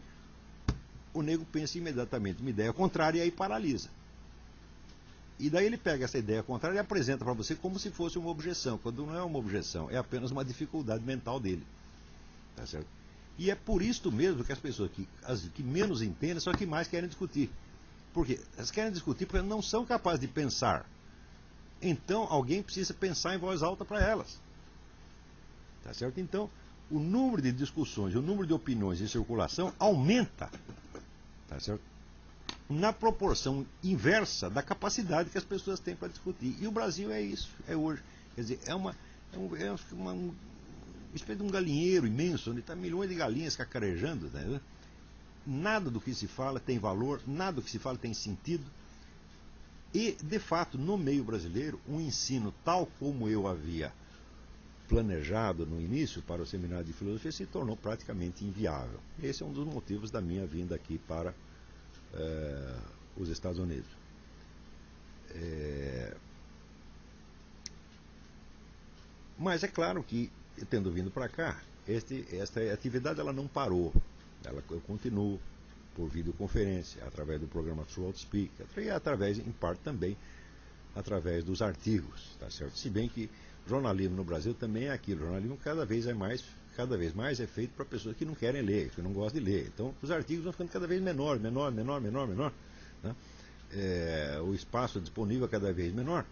o nego pensa imediatamente uma ideia contrária e aí paralisa. E daí ele pega essa ideia contrária e apresenta para você como se fosse uma objeção, quando não é uma objeção, é apenas uma dificuldade mental dele. Tá certo? E é por isso mesmo que as pessoas que menos entendem são as que mais querem discutir. Por quê? Elas querem discutir porque não são capazes de pensar. Então alguém precisa pensar em voz alta para elas. Tá certo? Então, o número de discussões, o número de opiniões em circulação aumenta. Tá certo? Na proporção inversa da capacidade que as pessoas têm para discutir. E o Brasil é isso, é hoje. Quer dizer, é uma espécie de um galinheiro imenso, onde está milhões de galinhas cacarejando. Né? Nada do que se fala tem valor, nada do que se fala tem sentido. E, de fato, no meio brasileiro, um ensino tal como eu havia planejado no início para o seminário de filosofia se tornou praticamente inviável. Esse é um dos motivos da minha vinda aqui para os Estados Unidos. Mas é claro que, tendo vindo para cá, esta atividade ela não parou. Eu continuo por videoconferência, através do programa Throughout Speak, e através, em parte também, através dos artigos. Tá certo? Se bem que jornalismo no Brasil também é aquilo. O jornalismo cada vez mais é feito para pessoas que não querem ler, que não gostam de ler. Então, os artigos vão ficando cada vez menor. Né? O espaço disponível é cada vez menor.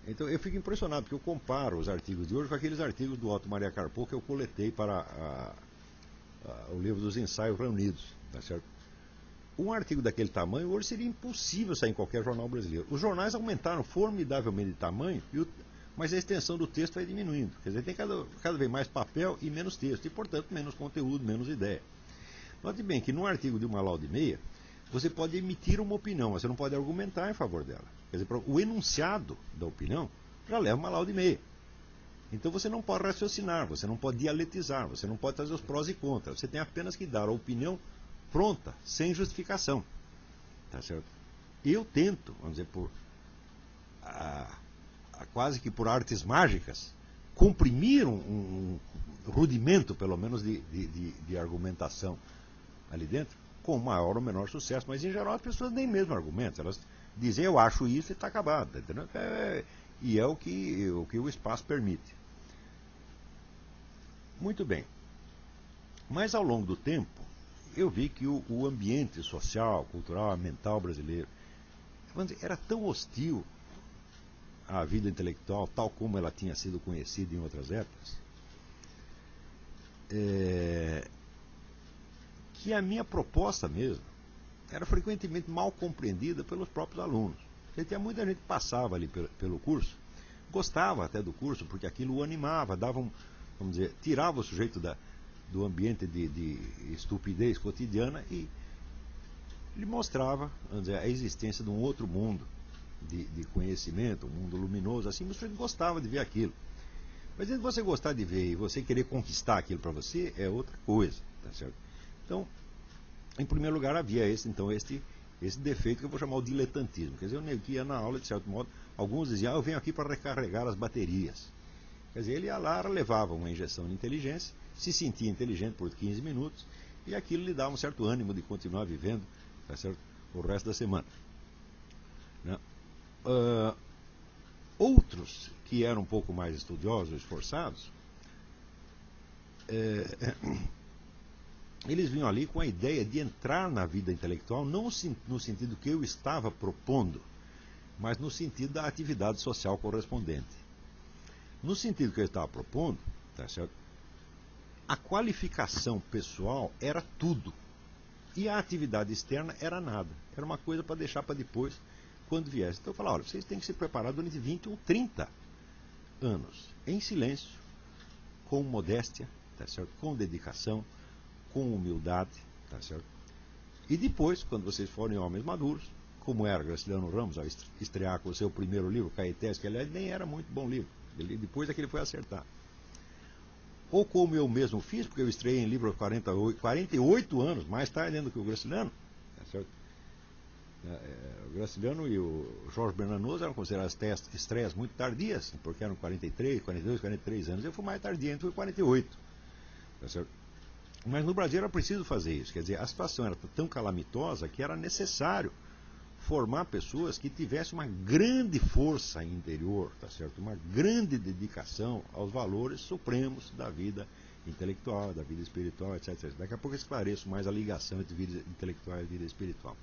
Então, eu fico impressionado, porque eu comparo os artigos de hoje com aqueles artigos do Otto Maria Carpo que eu coletei para o livro dos ensaios reunidos. Tá certo? Um artigo daquele tamanho hoje seria impossível sair em qualquer jornal brasileiro. Os jornais aumentaram formidavelmente de tamanho, mas a extensão do texto vai diminuindo. Quer dizer, tem cada vez mais papel e menos texto, e, portanto, menos conteúdo, menos ideia. Note bem que num artigo de 1,5 você pode emitir uma opinião, mas você não pode argumentar em favor dela. Quer dizer, o enunciado da opinião já leva 1,5. Então você não pode raciocinar, você não pode dialetizar, você não pode trazer os prós e contras. Você tem apenas que dar a opinião pronta, sem justificação. Tá certo? Eu tento, vamos dizer, quase que por artes mágicas, comprimir um rudimento, pelo menos, de argumentação ali dentro, com maior ou menor sucesso. Mas, em geral, as pessoas nem mesmo argumentam. Elas dizem, eu acho isso e está acabado. Entendeu? E é o que o espaço permite. Muito bem. Mas, ao longo do tempo, eu vi que o ambiente social, cultural, mental brasileiro era tão hostil a vida intelectual tal como ela tinha sido conhecida em outras épocas, que a minha proposta mesmo era frequentemente mal compreendida pelos próprios alunos. Porque tinha muita gente que passava ali pelo curso, gostava até do curso, porque aquilo o animava, dava vamos dizer, tirava o sujeito do ambiente de estupidez cotidiana e lhe mostrava, vamos dizer, a existência de um outro mundo de conhecimento, um mundo luminoso, assim, o sujeito gostava de ver aquilo. Mas se você gostar de ver e você querer conquistar aquilo para você, é outra coisa, tá certo? Então, em primeiro lugar, havia esse defeito que eu vou chamar o diletantismo. Quer dizer, o nego que ia na aula, de certo modo, alguns diziam, eu venho aqui para recarregar as baterias. Quer dizer, ele ia lá, levava uma injeção de inteligência, se sentia inteligente por 15 minutos, e aquilo lhe dava um certo ânimo de continuar vivendo, tá certo, o resto da semana. Né? Outros que eram um pouco mais estudiosos, esforçados, eles vinham ali com a ideia de entrar na vida intelectual, não no sentido que eu estava propondo, mas no sentido da atividade social correspondente. No sentido que eu estava propondo, tá certo? A qualificação pessoal era tudo. E a atividade externa era nada. Era uma coisa para deixar para depois, quando viesse. Então eu falava, olha, vocês têm que se preparar durante 20 ou 30 anos, em silêncio, com modéstia, tá certo? Com dedicação, com humildade, tá certo? E depois, quando vocês forem homens maduros, como era Graciliano Ramos, ao estrear com o seu primeiro livro, Caetés, que aliás nem era muito bom livro, depois é que ele foi acertar. Ou como eu mesmo fiz, porque eu estreiei em livro aos 48 anos, mais tarde ainda que o Graciliano, tá certo? O Graciliano e o Jorge Bernanos eram consideradas estreias muito tardias, porque eram 43, 42, 43 anos. Eu fui mais tardio, então fui 48. Tá certo? Mas no Brasil era preciso fazer isso. Quer dizer, a situação era tão calamitosa que era necessário formar pessoas que tivessem uma grande força interior, tá certo? Uma grande dedicação aos valores supremos da vida intelectual, da vida espiritual, etc. Daqui a pouco eu esclareço mais a ligação entre vida intelectual e vida espiritual.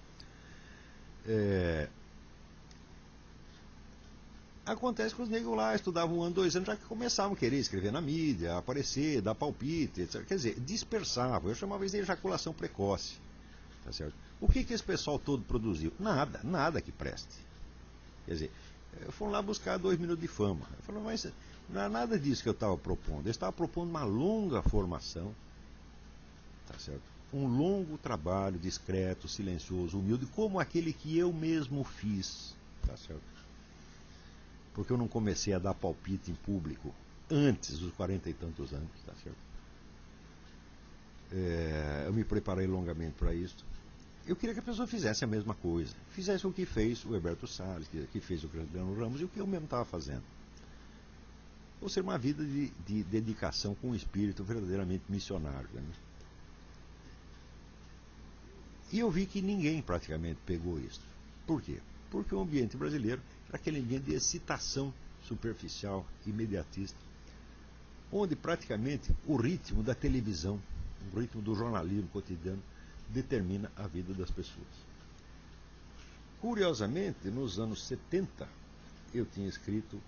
Acontece que os negros lá estudavam 1 ano, 2 anos, já que começavam a querer escrever na mídia, aparecer, dar palpite, etc. Quer dizer, dispersavam. Eu chamava isso de ejaculação precoce. Tá certo? O que esse pessoal todo produziu? Nada que preste. Quer dizer, foram lá buscar 2 minutos de fama. Eu falei, mas não é nada disso que eu estava propondo. Eu estava propondo uma longa formação, tá certo? Um longo trabalho discreto, silencioso, humilde, como aquele que eu mesmo fiz, tá certo? Porque eu não comecei a dar palpite em público antes dos 40 e tantos anos, tá certo? Eu me preparei longamente para isso. Eu queria que a pessoa fizesse a mesma coisa. Fizesse o que fez o Herberto Salles, que fez o Graciliano Ramos e o que eu mesmo estava fazendo. Ou seja, uma vida de dedicação com um espírito verdadeiramente missionário. Né? E eu vi que ninguém praticamente pegou isso. Por quê? Porque o ambiente brasileiro era aquele ambiente de excitação superficial, imediatista, onde praticamente o ritmo da televisão, o ritmo do jornalismo cotidiano, determina a vida das pessoas. Curiosamente, nos anos 70, eu tinha escrito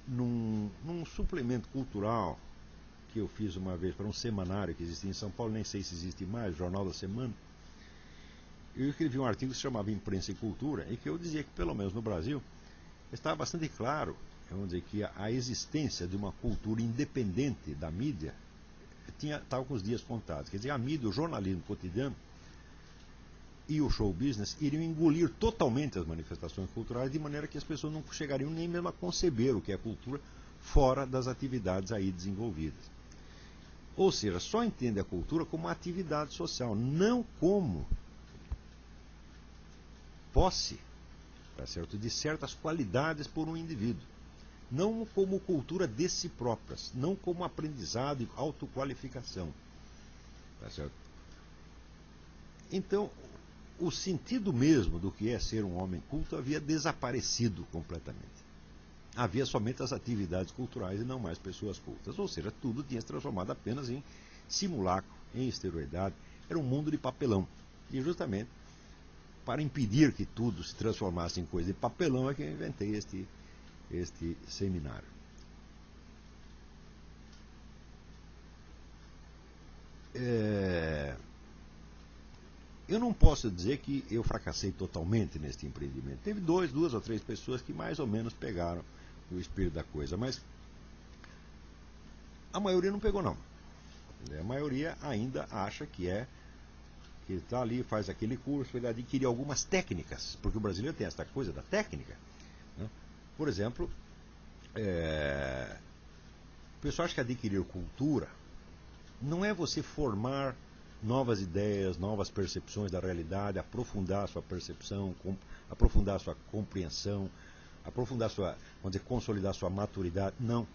num suplemento cultural que eu fiz uma vez para um semanário que existia em São Paulo, nem sei se existe mais, Jornal da Semana. Eu escrevi um artigo que se chamava Imprensa e Cultura, e que eu dizia que, pelo menos no Brasil, estava bastante claro, vamos dizer, que a existência de uma cultura independente da mídia estava com os dias contados. Quer dizer, a mídia, o jornalismo cotidiano e o show business iriam engolir totalmente as manifestações culturais, de maneira que as pessoas não chegariam nem mesmo a conceber o que é cultura fora das atividades aí desenvolvidas. Ou seja, só entende a cultura como uma atividade social, não como posse, tá certo, de certas qualidades por um indivíduo. Não como cultura de si próprias, não como aprendizado e autoqualificação. Tá certo? Então, o sentido mesmo do que é ser um homem culto havia desaparecido completamente. Havia somente as atividades culturais e não mais pessoas cultas. Ou seja, tudo tinha se transformado apenas em simulacro, em esteroidade. Era um mundo de papelão. E justamente para impedir que tudo se transformasse em coisa de papelão é que eu inventei este seminário. Eu não posso dizer que eu fracassei totalmente neste empreendimento. Teve duas ou três pessoas que mais ou menos pegaram o espírito da coisa, mas a maioria não pegou, não. A maioria ainda acha que está ali, faz aquele curso, ele adquire algumas técnicas, porque o brasileiro tem essa coisa da técnica, né? Por exemplo, o pessoal acha que adquirir cultura não é você formar novas ideias, novas percepções da realidade, aprofundar a sua percepção, aprofundar a sua compreensão, aprofundar a sua, vamos dizer, consolidar a sua maturidade. Não.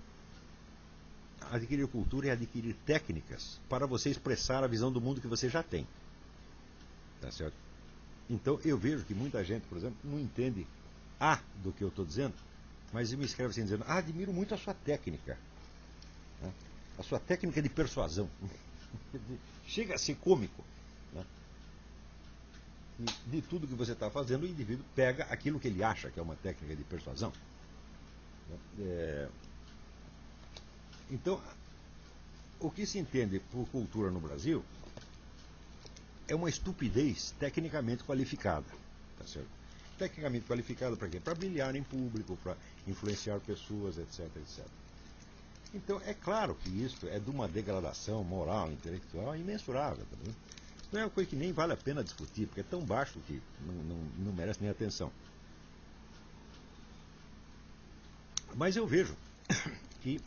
Adquirir cultura é adquirir técnicas para você expressar a visão do mundo que você já tem. Tá certo? Então eu vejo que muita gente, por exemplo, não entende A do que eu estou dizendo, mas me escreve assim dizendo: admiro muito a sua técnica, né? A sua técnica de persuasão. Chega a ser cômico, né? De tudo que você está fazendo, o indivíduo pega aquilo que ele acha que é uma técnica de persuasão. Então, o que se entende por cultura no Brasil é uma estupidez tecnicamente qualificada. Tá certo? Tecnicamente qualificada para quê? Para brilhar em público, para influenciar pessoas, etc, etc. Então, é claro que isso é de uma degradação moral, intelectual imensurável. Tá, isso não é uma coisa que nem vale a pena discutir, porque é tão baixo que não merece nem atenção. Mas eu vejo que,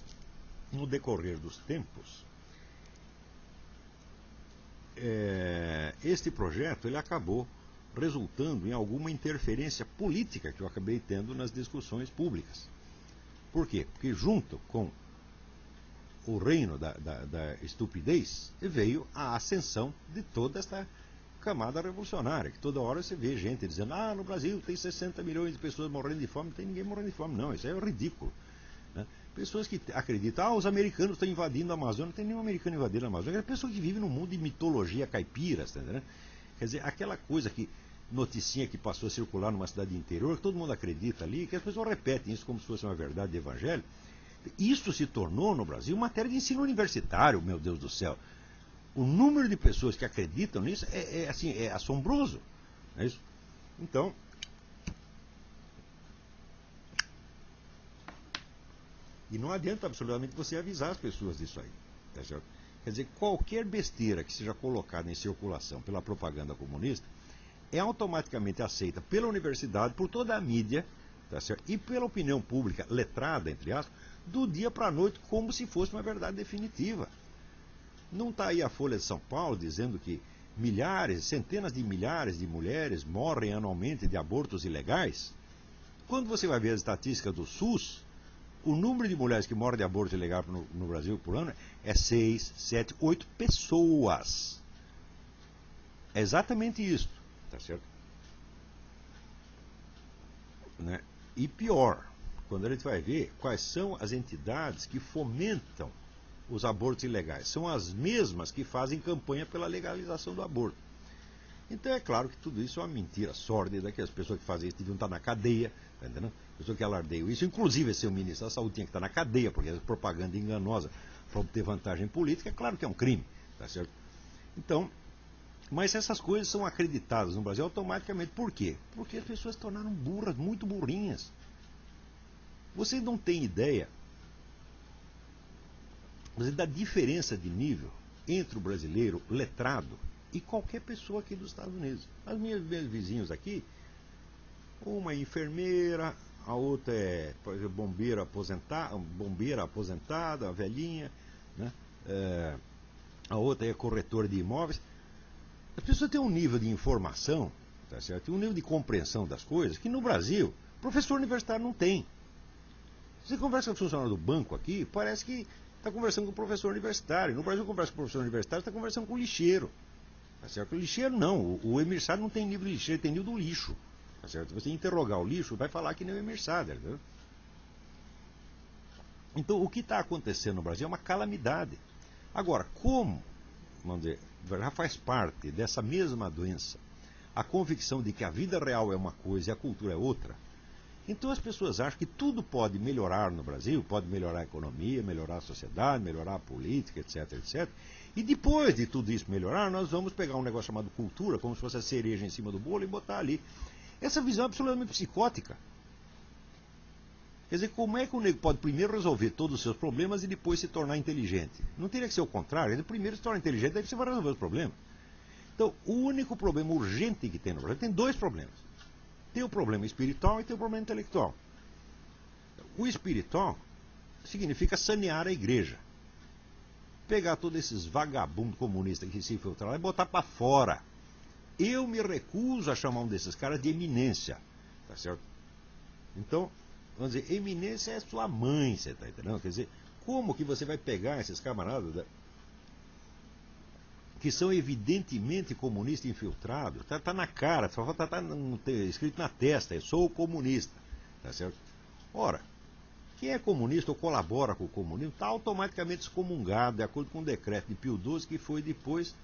no decorrer dos tempos, este projeto ele acabou resultando em alguma interferência política que eu acabei tendo nas discussões públicas. Por quê? Porque junto com o reino da estupidez veio a ascensão de toda esta camada revolucionária, que toda hora você vê gente dizendo: no Brasil tem 60 milhões de pessoas morrendo de fome. Não tem ninguém morrendo de fome, não. Isso é ridículo, né? Pessoas que acreditam: os americanos estão invadindo a Amazônia. Não tem nenhum americano invadindo a Amazônia. É pessoa que vive num mundo de mitologia caipira, tá entendendo? Quer dizer, aquela coisa que, noticinha que passou a circular numa cidade interior, que todo mundo acredita ali, que as pessoas repetem isso como se fosse uma verdade de evangelho. Isso se tornou no Brasil matéria de ensino universitário, meu Deus do céu. O número de pessoas que acreditam nisso é assombroso. Não é isso? Então, e não adianta absolutamente você avisar as pessoas disso aí. Tá certo? Quer dizer, qualquer besteira que seja colocada em circulação pela propaganda comunista é automaticamente aceita pela universidade, por toda a mídia, tá certo? E pela opinião pública letrada, entre aspas, do dia para a noite, como se fosse uma verdade definitiva. Não está aí a Folha de São Paulo dizendo que centenas de milhares de mulheres morrem anualmente de abortos ilegais? Quando você vai ver as estatísticas do SUS, o número de mulheres que morrem de aborto ilegal no Brasil por ano é 6, 7, 8 pessoas. É exatamente isso, tá certo? Né? E pior, quando a gente vai ver quais são as entidades que fomentam os abortos ilegais, são as mesmas que fazem campanha pela legalização do aborto. Então é claro que tudo isso é uma mentira sórdida, que as pessoas que fazem isso deviam estar na cadeia, tá entendendo? As pessoas que alardeiam isso, inclusive esse ministro da Saúde tinha que estar na cadeia, porque é propaganda enganosa para obter vantagem política, é claro que é um crime, tá certo? Então, mas essas coisas são acreditadas no Brasil automaticamente. Por quê? Porque as pessoas se tornaram burras, muito burrinhas. Você não tem ideia da diferença de nível entre o brasileiro letrado e qualquer pessoa aqui dos Estados Unidos. As meus vizinhos aqui, uma é enfermeira, a outra é, por exemplo, bombeira aposentada, a velhinha, né? A outra é corretora de imóveis. As pessoas têm um nível de informação, tá certo? Um nível de compreensão das coisas que no Brasil, professor universitário não tem. Você conversa com o funcionário do banco aqui, parece que está conversando com o professor universitário. No Brasil, conversa com o professor universitário, está conversando com o lixeiro. Tá certo? O lixeiro não. O emissário não tem nível de lixeiro, tem nível do lixo. Tá certo? Se você interrogar o lixo, vai falar que nem o emissário. Tá certo? Então, o que está acontecendo no Brasil é uma calamidade. Agora, como, vamos dizer, já faz parte dessa mesma doença a convicção de que a vida real é uma coisa e a cultura é outra, Então as pessoas acham que tudo pode melhorar no Brasil, pode melhorar a economia, melhorar a sociedade, melhorar a política, etc, etc. E depois de tudo isso melhorar, nós vamos pegar um negócio chamado cultura, como se fosse a cereja em cima do bolo, e botar ali. Essa visão é absolutamente psicótica. Quer dizer, como é que o nego pode primeiro resolver todos os seus problemas e depois se tornar inteligente? Não teria que ser o contrário, ele primeiro se torna inteligente, daí você vai resolver os problemas. Então, o único problema urgente que tem no Brasil, tem dois problemas. Tem o problema espiritual e tem o problema intelectual. O espiritual significa sanear a igreja. Pegar todos esses vagabundos comunistas que se infiltraram e botar para fora. Eu me recuso a chamar um desses caras de eminência. Tá certo? Então, vamos dizer, eminência é sua mãe, você está entendendo? Quer dizer, como que você vai pegar esses camaradas que são evidentemente comunistas infiltrados? Tá na cara, só tá escrito na testa, eu sou comunista. Tá certo? Ora, quem é comunista ou colabora com o comunismo está automaticamente excomungado, de acordo com o decreto de Pio XII, que foi depois,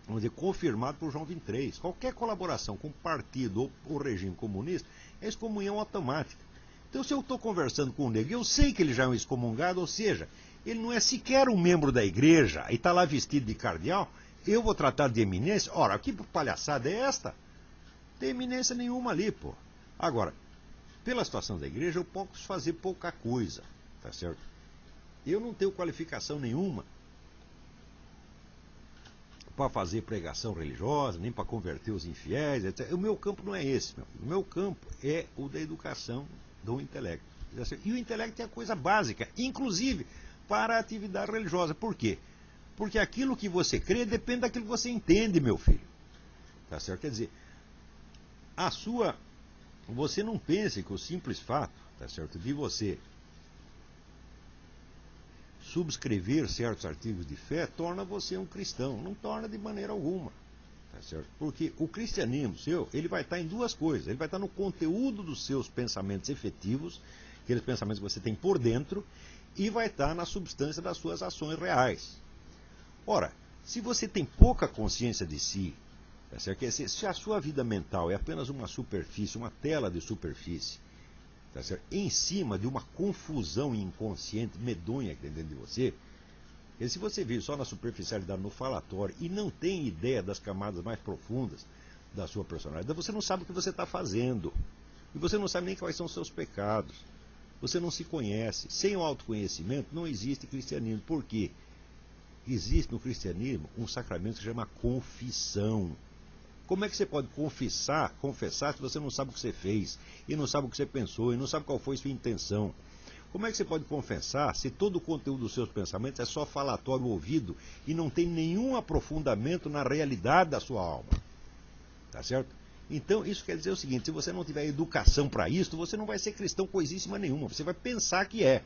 vamos dizer, confirmado por João XXIII. Qualquer colaboração com o partido ou regime comunista é excomunhão automática. Então, se eu estou conversando com um negro, eu sei que ele já é um excomungado, ou seja, ele não é sequer um membro da igreja e está lá vestido de cardeal, eu vou tratar de eminência? Ora, que palhaçada é esta? Não tem eminência nenhuma ali, pô. Agora, pela situação da igreja, eu posso fazer pouca coisa, tá certo? Eu não tenho qualificação nenhuma para fazer pregação religiosa, nem para converter os infiéis, etc. O meu campo não é esse, meu filho. O meu campo é o da educação do intelecto. E o intelecto é a coisa básica, inclusive para a atividade religiosa. Por quê? Porque aquilo que você crê depende daquilo que você entende, meu filho. Tá certo? Quer dizer, você não pense que o simples fato, tá certo, de você subscrever certos artigos de fé torna você um cristão. Não torna de maneira alguma. Tá certo? Porque o cristianismo seu, ele vai estar em duas coisas. Ele vai estar no conteúdo dos seus pensamentos efetivos, aqueles pensamentos que você tem por dentro, e vai estar na substância das suas ações reais. Ora, se você tem pouca consciência de si, tá certo? Se a sua vida mental é apenas uma superfície, uma tela de superfície, tá certo? Em cima de uma confusão inconsciente, medonha que tem dentro de você, e se você vive só na superficialidade, no falatório, e não tem ideia das camadas mais profundas da sua personalidade, você não sabe o que você está fazendo. E você não sabe nem quais são os seus pecados. Você não se conhece. Sem o autoconhecimento não existe cristianismo. Por quê? Existe no cristianismo um sacramento que se chama confissão. Como é que você pode confessar se você não sabe o que você fez, e não sabe o que você pensou, e não sabe qual foi sua intenção? Como é que você pode confessar se todo o conteúdo dos seus pensamentos é só falatório ouvido e não tem nenhum aprofundamento na realidade da sua alma? Tá certo? Então, isso quer dizer o seguinte, se você não tiver educação para isso, você não vai ser cristão coisíssima nenhuma, você vai pensar que é.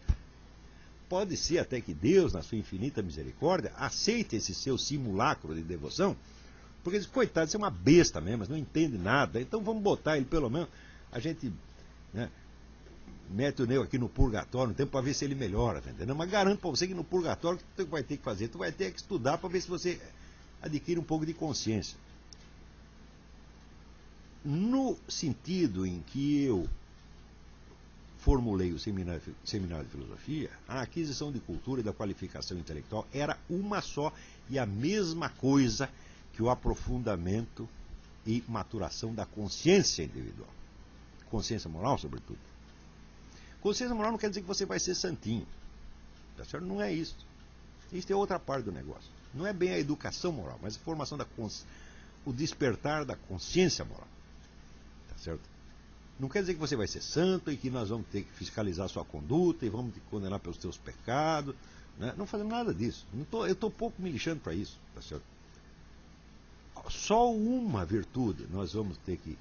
Pode ser até que Deus, na sua infinita misericórdia, aceite esse seu simulacro de devoção, porque diz, coitado, você é uma besta mesmo, mas não entende nada, então vamos botar ele pelo menos, a gente, né, mete o nego aqui no purgatório um tempo para ver se ele melhora, tá entendendo? Mas garanto para você que no purgatório o que tu vai ter que fazer? Tu vai ter que estudar para ver se você adquire um pouco de consciência. No sentido em que eu formulei o seminário de filosofia, a aquisição de cultura e da qualificação intelectual era uma só e a mesma coisa que o aprofundamento e maturação da consciência individual. Consciência moral, sobretudo. Consciência moral não quer dizer que você vai ser santinho. Tá certo? Não é isso. Isso é outra parte do negócio. Não é bem a educação moral, mas a formação o despertar da consciência moral. Tá certo? Não quer dizer que você vai ser santo e que nós vamos ter que fiscalizar a sua conduta e vamos te condenar pelos teus pecados. Né? Não fazemos nada disso. Eu estou pouco me lixando para isso. Tá certo? Só uma virtude nós vamos ter que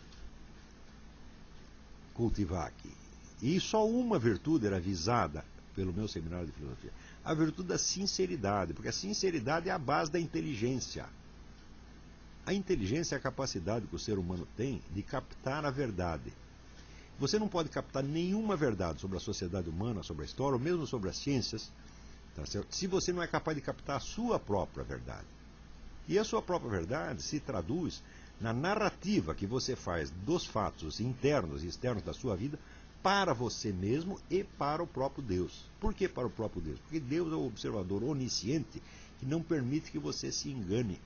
cultivar aqui. E só uma virtude era visada pelo meu seminário de filosofia. A virtude da sinceridade, porque a sinceridade é a base da inteligência. A inteligência é a capacidade que o ser humano tem de captar a verdade. Você não pode captar nenhuma verdade sobre a sociedade humana, sobre a história, ou mesmo sobre as ciências, tá certo? Se você não é capaz de captar a sua própria verdade. E a sua própria verdade se traduz na narrativa que você faz dos fatos internos e externos da sua vida para você mesmo e para o próprio Deus. Por que para o próprio Deus? Porque Deus é o observador onisciente que não permite que você se engane.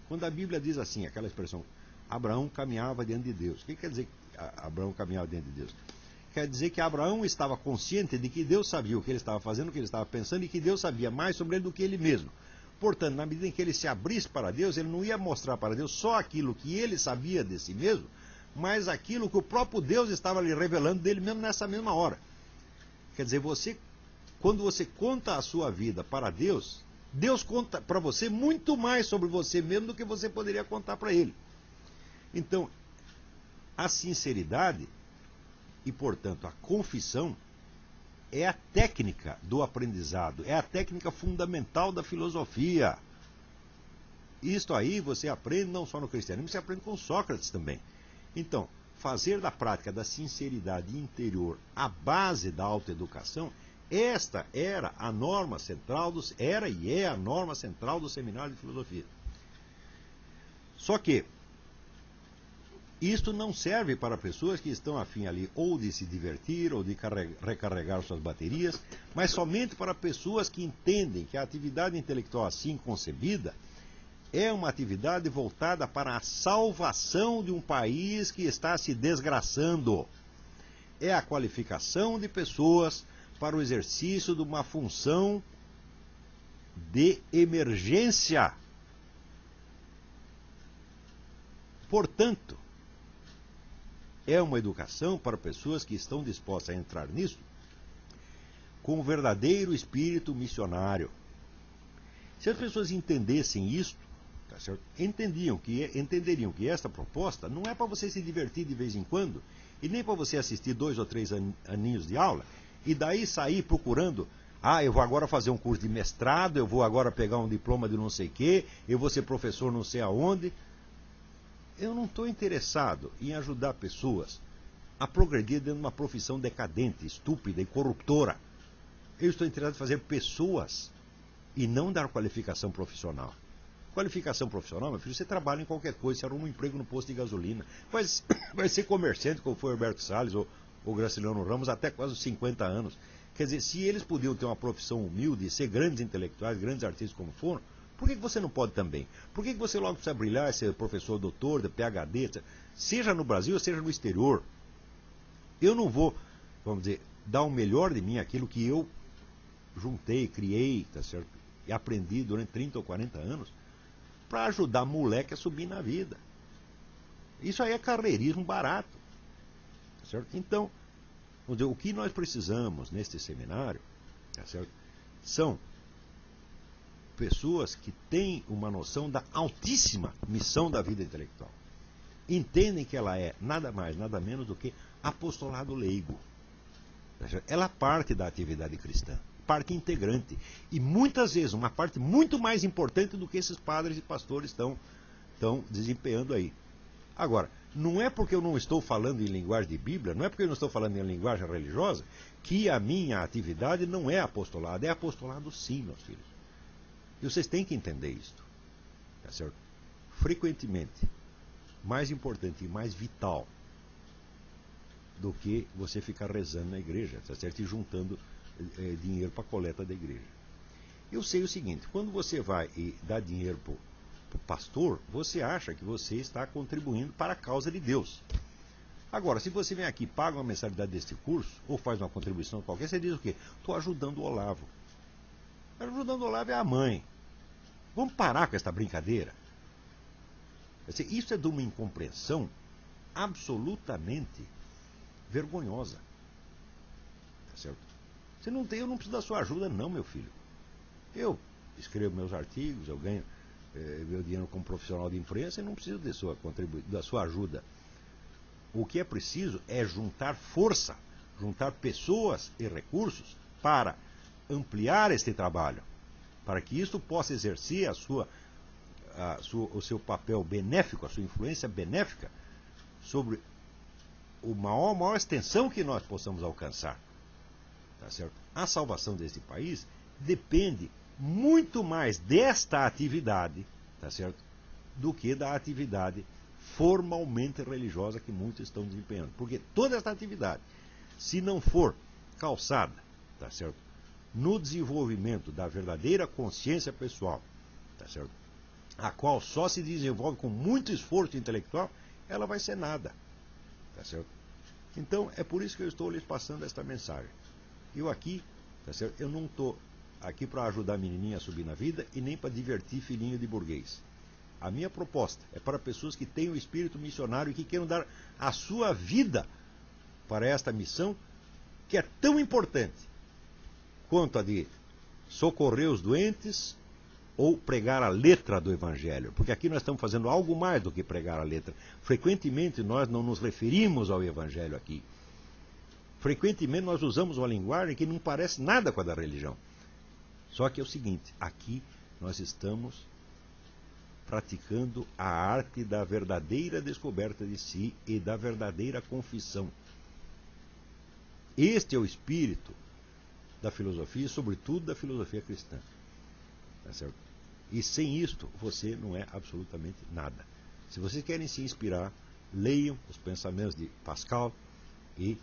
Quando a Bíblia diz assim, aquela expressão, Abraão caminhava diante de Deus. O que quer dizer que Abraão caminhava diante de Deus? Quer dizer que Abraão estava consciente de que Deus sabia o que ele estava fazendo, o que ele estava pensando, e que Deus sabia mais sobre ele do que ele mesmo. Portanto, na medida em que ele se abrisse para Deus, ele não ia mostrar para Deus só aquilo que ele sabia de si mesmo, mas aquilo que o próprio Deus estava lhe revelando dele mesmo nessa mesma hora. Quer dizer, quando você conta a sua vida para Deus, Deus conta para você muito mais sobre você mesmo do que você poderia contar para ele. Então, a sinceridade e, portanto, a confissão é a técnica do aprendizado, é a técnica fundamental da filosofia. Isto aí você aprende não só no cristianismo, você aprende com Sócrates também. Então, fazer da prática da sinceridade interior a base da autoeducação, esta era a norma central era e é a norma central do seminário de filosofia. Só que isto não serve para pessoas que estão a fim ali ou de se divertir ou de recarregar suas baterias, mas somente para pessoas que entendem que a atividade intelectual assim concebida é uma atividade voltada para a salvação de um país que está se desgraçando. É a qualificação de pessoas para o exercício de uma função de emergência. Portanto, é uma educação para pessoas que estão dispostas a entrar nisso com o verdadeiro espírito missionário. Se as pessoas entendessem isto, tá certo? Entenderiam que esta proposta não é para você se divertir de vez em quando, e nem para você assistir 2 ou 3 aninhos de aula, e daí sair procurando, eu vou agora fazer um curso de mestrado, eu vou agora pegar um diploma de não sei o quê, eu vou ser professor não sei aonde. Eu não estou interessado em ajudar pessoas a progredir dentro de uma profissão decadente, estúpida e corruptora. Eu estou interessado em fazer pessoas e não dar qualificação profissional. Qualificação profissional, meu filho, você trabalha em qualquer coisa, você arruma um emprego no posto de gasolina, vai ser comerciante, como foi o Roberto Salles ou o Graciliano Ramos, até quase 50 anos. Quer dizer, se eles podiam ter uma profissão humilde, ser grandes intelectuais, grandes artistas como foram, por que você não pode também? Por que você logo precisa brilhar, ser professor, doutor, PhD, seja no Brasil, seja no exterior? Eu não vou, vamos dizer, dar o melhor de mim, aquilo que eu juntei, criei, tá certo? E aprendi durante 30 ou 40 anos, para ajudar moleque a subir na vida. Isso aí é carreirismo barato. Tá certo? Então, vamos dizer, o que nós precisamos neste seminário, tá certo? São pessoas que têm uma noção da altíssima missão da vida intelectual. Entendem que ela é nada mais, nada menos do que apostolado leigo. Tá certo? Ela parte da atividade cristã, parte integrante. E muitas vezes uma parte muito mais importante do que esses padres e pastores estão desempenhando aí. Agora, não é porque eu não estou falando em linguagem de Bíblia, não é porque eu não estou falando em linguagem religiosa, que a minha atividade não é apostolado. É apostolado sim, meus filhos. E vocês têm que entender isto. Tá certo? Frequentemente, mais importante e mais vital do que você ficar rezando na igreja, tá certo? E juntando dinheiro para a coleta da igreja. Eu sei o seguinte, quando você vai e dá dinheiro para o pastor, você acha que você está contribuindo para a causa de Deus. Agora, se você vem aqui e paga uma mensalidade deste curso, ou faz uma contribuição qualquer, você diz o quê? Estou ajudando o Olavo. Ajudando o Olavo é a mãe. Vamos parar com esta brincadeira. Isso é de uma incompreensão absolutamente vergonhosa. Tá certo? Eu não preciso da sua ajuda, não, meu filho. Eu escrevo meus artigos, eu ganho meu dinheiro como profissional de imprensa e não preciso da sua ajuda. O que é preciso é juntar força, juntar pessoas e recursos para ampliar este trabalho, para que isto possa exercer o seu papel benéfico, a sua influência benéfica sobre a maior extensão que nós possamos alcançar. Tá certo? A salvação deste país depende muito mais desta atividade, tá certo? Do que da atividade formalmente religiosa que muitos estão desempenhando. Porque toda esta atividade, se não for calçada, tá certo, no desenvolvimento da verdadeira consciência pessoal, tá certo, a qual só se desenvolve com muito esforço intelectual, ela vai ser nada, tá certo? Então é por isso que eu estou lhes passando esta mensagem. Eu aqui, tá certo, eu não estou aqui para ajudar a menininha a subir na vida e nem para divertir filhinho de burguês. A minha proposta é para pessoas que têm o espírito missionário e que queiram dar a sua vida para esta missão, que é tão importante quanto a de socorrer os doentes ou pregar a letra do Evangelho. Porque aqui nós estamos fazendo algo mais do que pregar a letra. Frequentemente nós não nos referimos ao Evangelho aqui. Frequentemente nós usamos uma linguagem que não parece nada com a da religião. Só que é o seguinte, aqui nós estamos praticando a arte da verdadeira descoberta de si e da verdadeira confissão. Este é o espírito da filosofia, sobretudo da filosofia cristã. Tá certo? E sem isto, você não é absolutamente nada. Se vocês querem se inspirar, leiam os pensamentos de Pascal e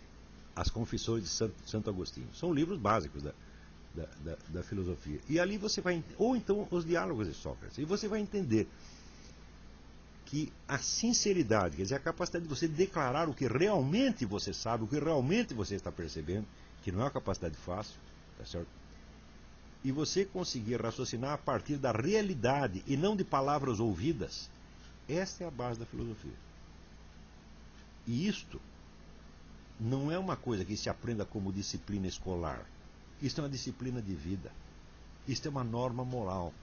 as Confissões de Santo Agostinho. São livros básicos da filosofia. E ali você vai... Ou então os diálogos de Sócrates. E você vai entender que a sinceridade, quer dizer, a capacidade de você declarar o que realmente você sabe, o que realmente você está percebendo, que não é uma capacidade fácil, tá certo? E você conseguir raciocinar a partir da realidade e não de palavras ouvidas, essa é a base da filosofia. E isto não é uma coisa que se aprenda como disciplina escolar. Isto é uma disciplina de vida. Isto é uma norma moral.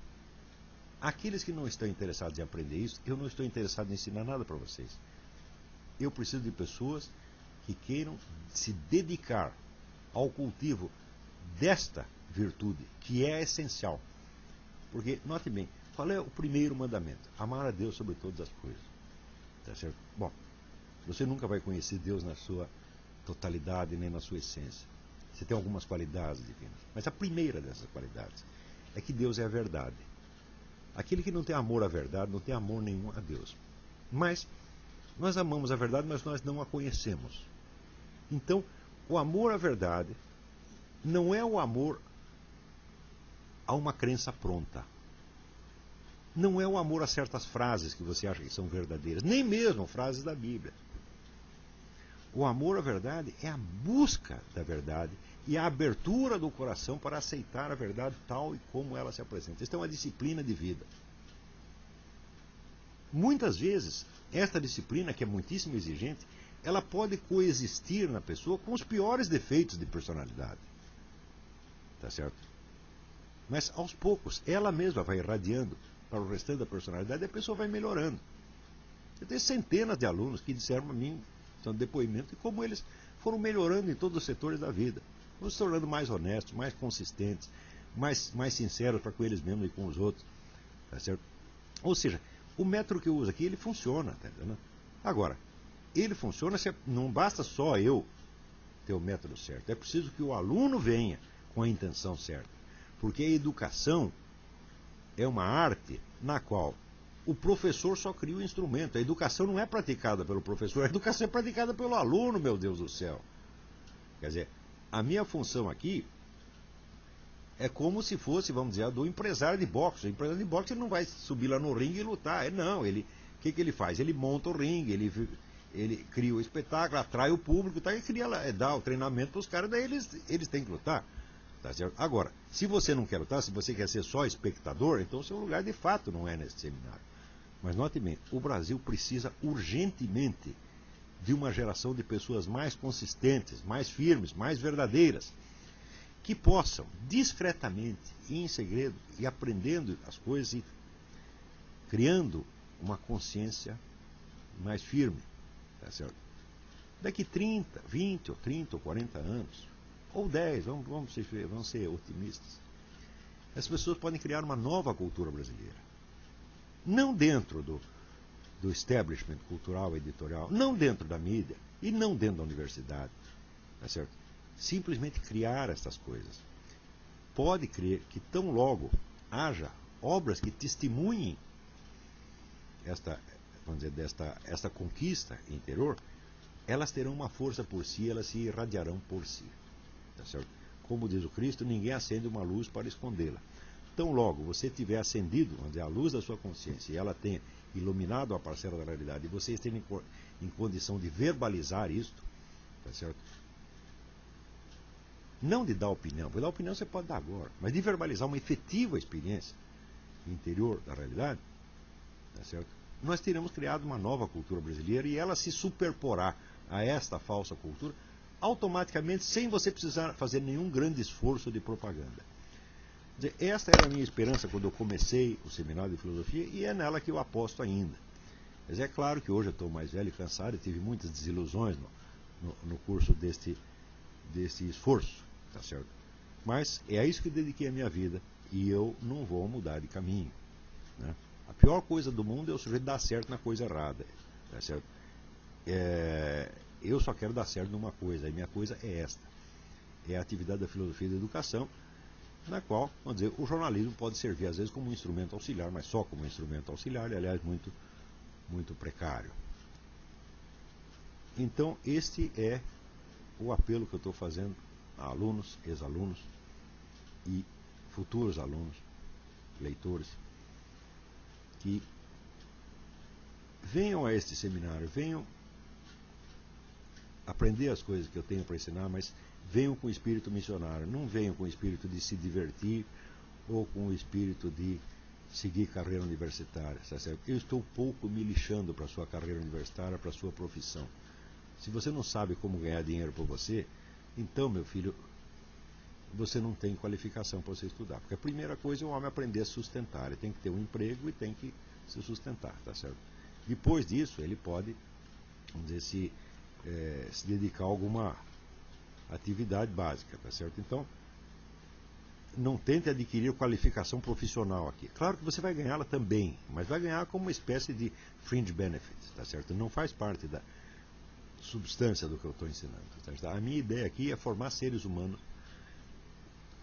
Aqueles que não estão interessados em aprender isso, eu não estou interessado em ensinar nada para vocês. Eu preciso de pessoas que queiram se dedicar ao cultivo desta virtude, que é essencial. Porque, note bem, qual é o primeiro mandamento? Amar a Deus sobre todas as coisas. Tá certo? Bom, você nunca vai conhecer Deus na sua totalidade, nem na sua essência. Você tem algumas qualidades divinas. Mas a primeira dessas qualidades é que Deus é a verdade. Aquele que não tem amor à verdade, não tem amor nenhum a Deus. Mas nós amamos a verdade, mas nós não a conhecemos. Então, o amor à verdade não é o amor a uma crença pronta. Não é o amor a certas frases que você acha que são verdadeiras, nem mesmo frases da Bíblia. O amor à verdade é a busca da verdade e a abertura do coração para aceitar a verdade tal e como ela se apresenta. Isso é uma disciplina de vida. Muitas vezes, esta disciplina, que é muitíssimo exigente, ela pode coexistir na pessoa com os piores defeitos de personalidade. Tá certo? Mas, aos poucos, ela mesma vai irradiando para o restante da personalidade e a pessoa vai melhorando. Eu tenho centenas de alunos que disseram a mim, são depoimentos, de como eles foram melhorando em todos os setores da vida. Vão se tornando mais honestos, mais consistentes, mais sinceros para com eles mesmos e com os outros. Tá certo? Ou seja, o método que eu uso aqui, ele funciona. Tá entendendo? Agora, ele funciona, não basta só eu ter o método certo. É preciso que o aluno venha com a intenção certa. Porque a educação é uma arte na qual o professor só cria o instrumento. A educação não é praticada pelo professor, a educação é praticada pelo aluno, meu Deus do céu. Quer dizer, a minha função aqui é como se fosse, vamos dizer, a do empresário de boxe. O empresário de boxe ele não vai subir lá no ringue e lutar. Não, o que ele faz? Ele monta o ringue, ele cria o espetáculo, atrai o público, tá? E dá o treinamento para os caras, daí eles têm que lutar. Tá certo? Agora, se você não quer lutar, se você quer ser só espectador, então o seu lugar de fato não é nesse seminário. Mas note bem, o Brasil precisa urgentemente de uma geração de pessoas mais consistentes, mais firmes, mais verdadeiras, que possam, discretamente e em segredo, ir aprendendo as coisas e criando uma consciência mais firme. Tá certo? Daqui 30, 20 ou 30 ou 40 anos, ou 10, vamos ser otimistas, as pessoas podem criar uma nova cultura brasileira. Não dentro do establishment cultural e editorial, não dentro da mídia e não dentro da universidade. Tá certo? Simplesmente criar essas coisas. Pode crer que tão logo haja obras que testemunhem esta conquista interior, elas terão uma força por si, elas se irradiarão por si. Tá certo? Como diz o Cristo, ninguém acende uma luz para escondê-la. Então, logo você tiver acendido, vamos dizer, a luz da sua consciência, e ela tenha iluminado a parcela da realidade, e você esteja em condição de verbalizar isto, tá certo? Não de dar opinião, porque dar opinião você pode dar agora, mas de verbalizar uma efetiva experiência interior da realidade, tá certo? Nós teremos criado uma nova cultura brasileira e ela se superporá a esta falsa cultura automaticamente, sem você precisar fazer nenhum grande esforço de propaganda. Esta era a minha esperança quando eu comecei o seminário de filosofia e é nela que eu aposto ainda. Mas é claro que hoje eu estou mais velho e cansado e tive muitas desilusões no curso deste esforço, tá certo? Mas é a isso que dediquei a minha vida e eu não vou mudar de caminho, né? A pior coisa do mundo é o sujeito dar certo na coisa errada, tá certo? Eu só quero dar certo numa coisa, e minha coisa é esta. É a atividade da filosofia e da educação, na qual, vamos dizer, o jornalismo pode servir às vezes como um instrumento auxiliar, mas só como um instrumento auxiliar, e aliás muito, muito precário. Então este é o apelo que eu estou fazendo a alunos, ex-alunos e futuros alunos, leitores, que venham a este seminário, venham aprender as coisas que eu tenho para ensinar, mas venham com o espírito missionário, não venham com o espírito de se divertir ou com o espírito de seguir carreira universitária. Tá certo? Eu estou pouco me lixando para a sua carreira universitária, para a sua profissão. Se você não sabe como ganhar dinheiro por você, então, meu filho, você não tem qualificação para você estudar. Porque a primeira coisa é o homem aprender a sustentar. Ele tem que ter um emprego e tem que se sustentar, tá certo? Depois disso, ele pode, vamos dizer, se dedicar a alguma atividade básica, tá certo? Então, não tente adquirir qualificação profissional aqui. Claro que você vai ganhá-la também, mas vai ganhar como uma espécie de fringe benefits, tá certo? Não faz parte da substância do que eu estou ensinando, tá certo? A minha ideia aqui é formar seres humanos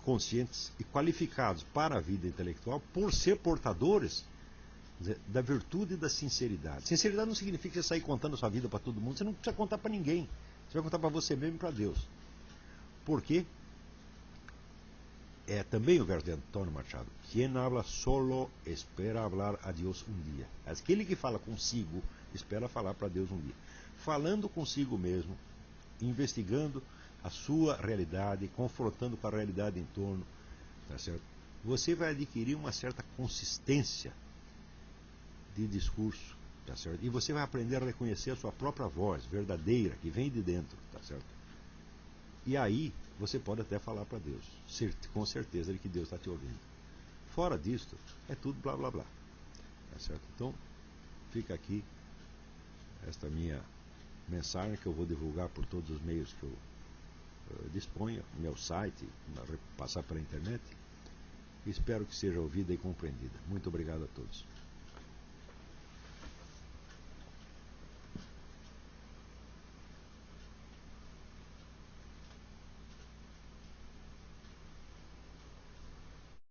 conscientes e qualificados para a vida intelectual por ser portadores da virtude e da sinceridade. Sinceridade não significa você sair contando a sua vida para todo mundo, você não precisa contar para ninguém. Você vai contar para você mesmo e para Deus. Porque é também o verso de Antônio Machado: quien habla solo espera hablar a Deus um dia. Aquele que fala consigo espera falar para Deus um dia. Falando consigo mesmo, investigando a sua realidade, confrontando com a realidade em torno, tá certo? Você vai adquirir uma certa consistência de discurso, tá certo? E você vai aprender a reconhecer a sua própria voz verdadeira, que vem de dentro, tá certo? E aí você pode até falar para Deus, com certeza de que Deus está te ouvindo. Fora disto, é tudo blá blá blá, tá certo? Então, fica aqui esta minha mensagem que eu vou divulgar por todos os meios que eu disponho, meu site, passar pela internet. Espero que seja ouvida e compreendida. Muito obrigado a todos.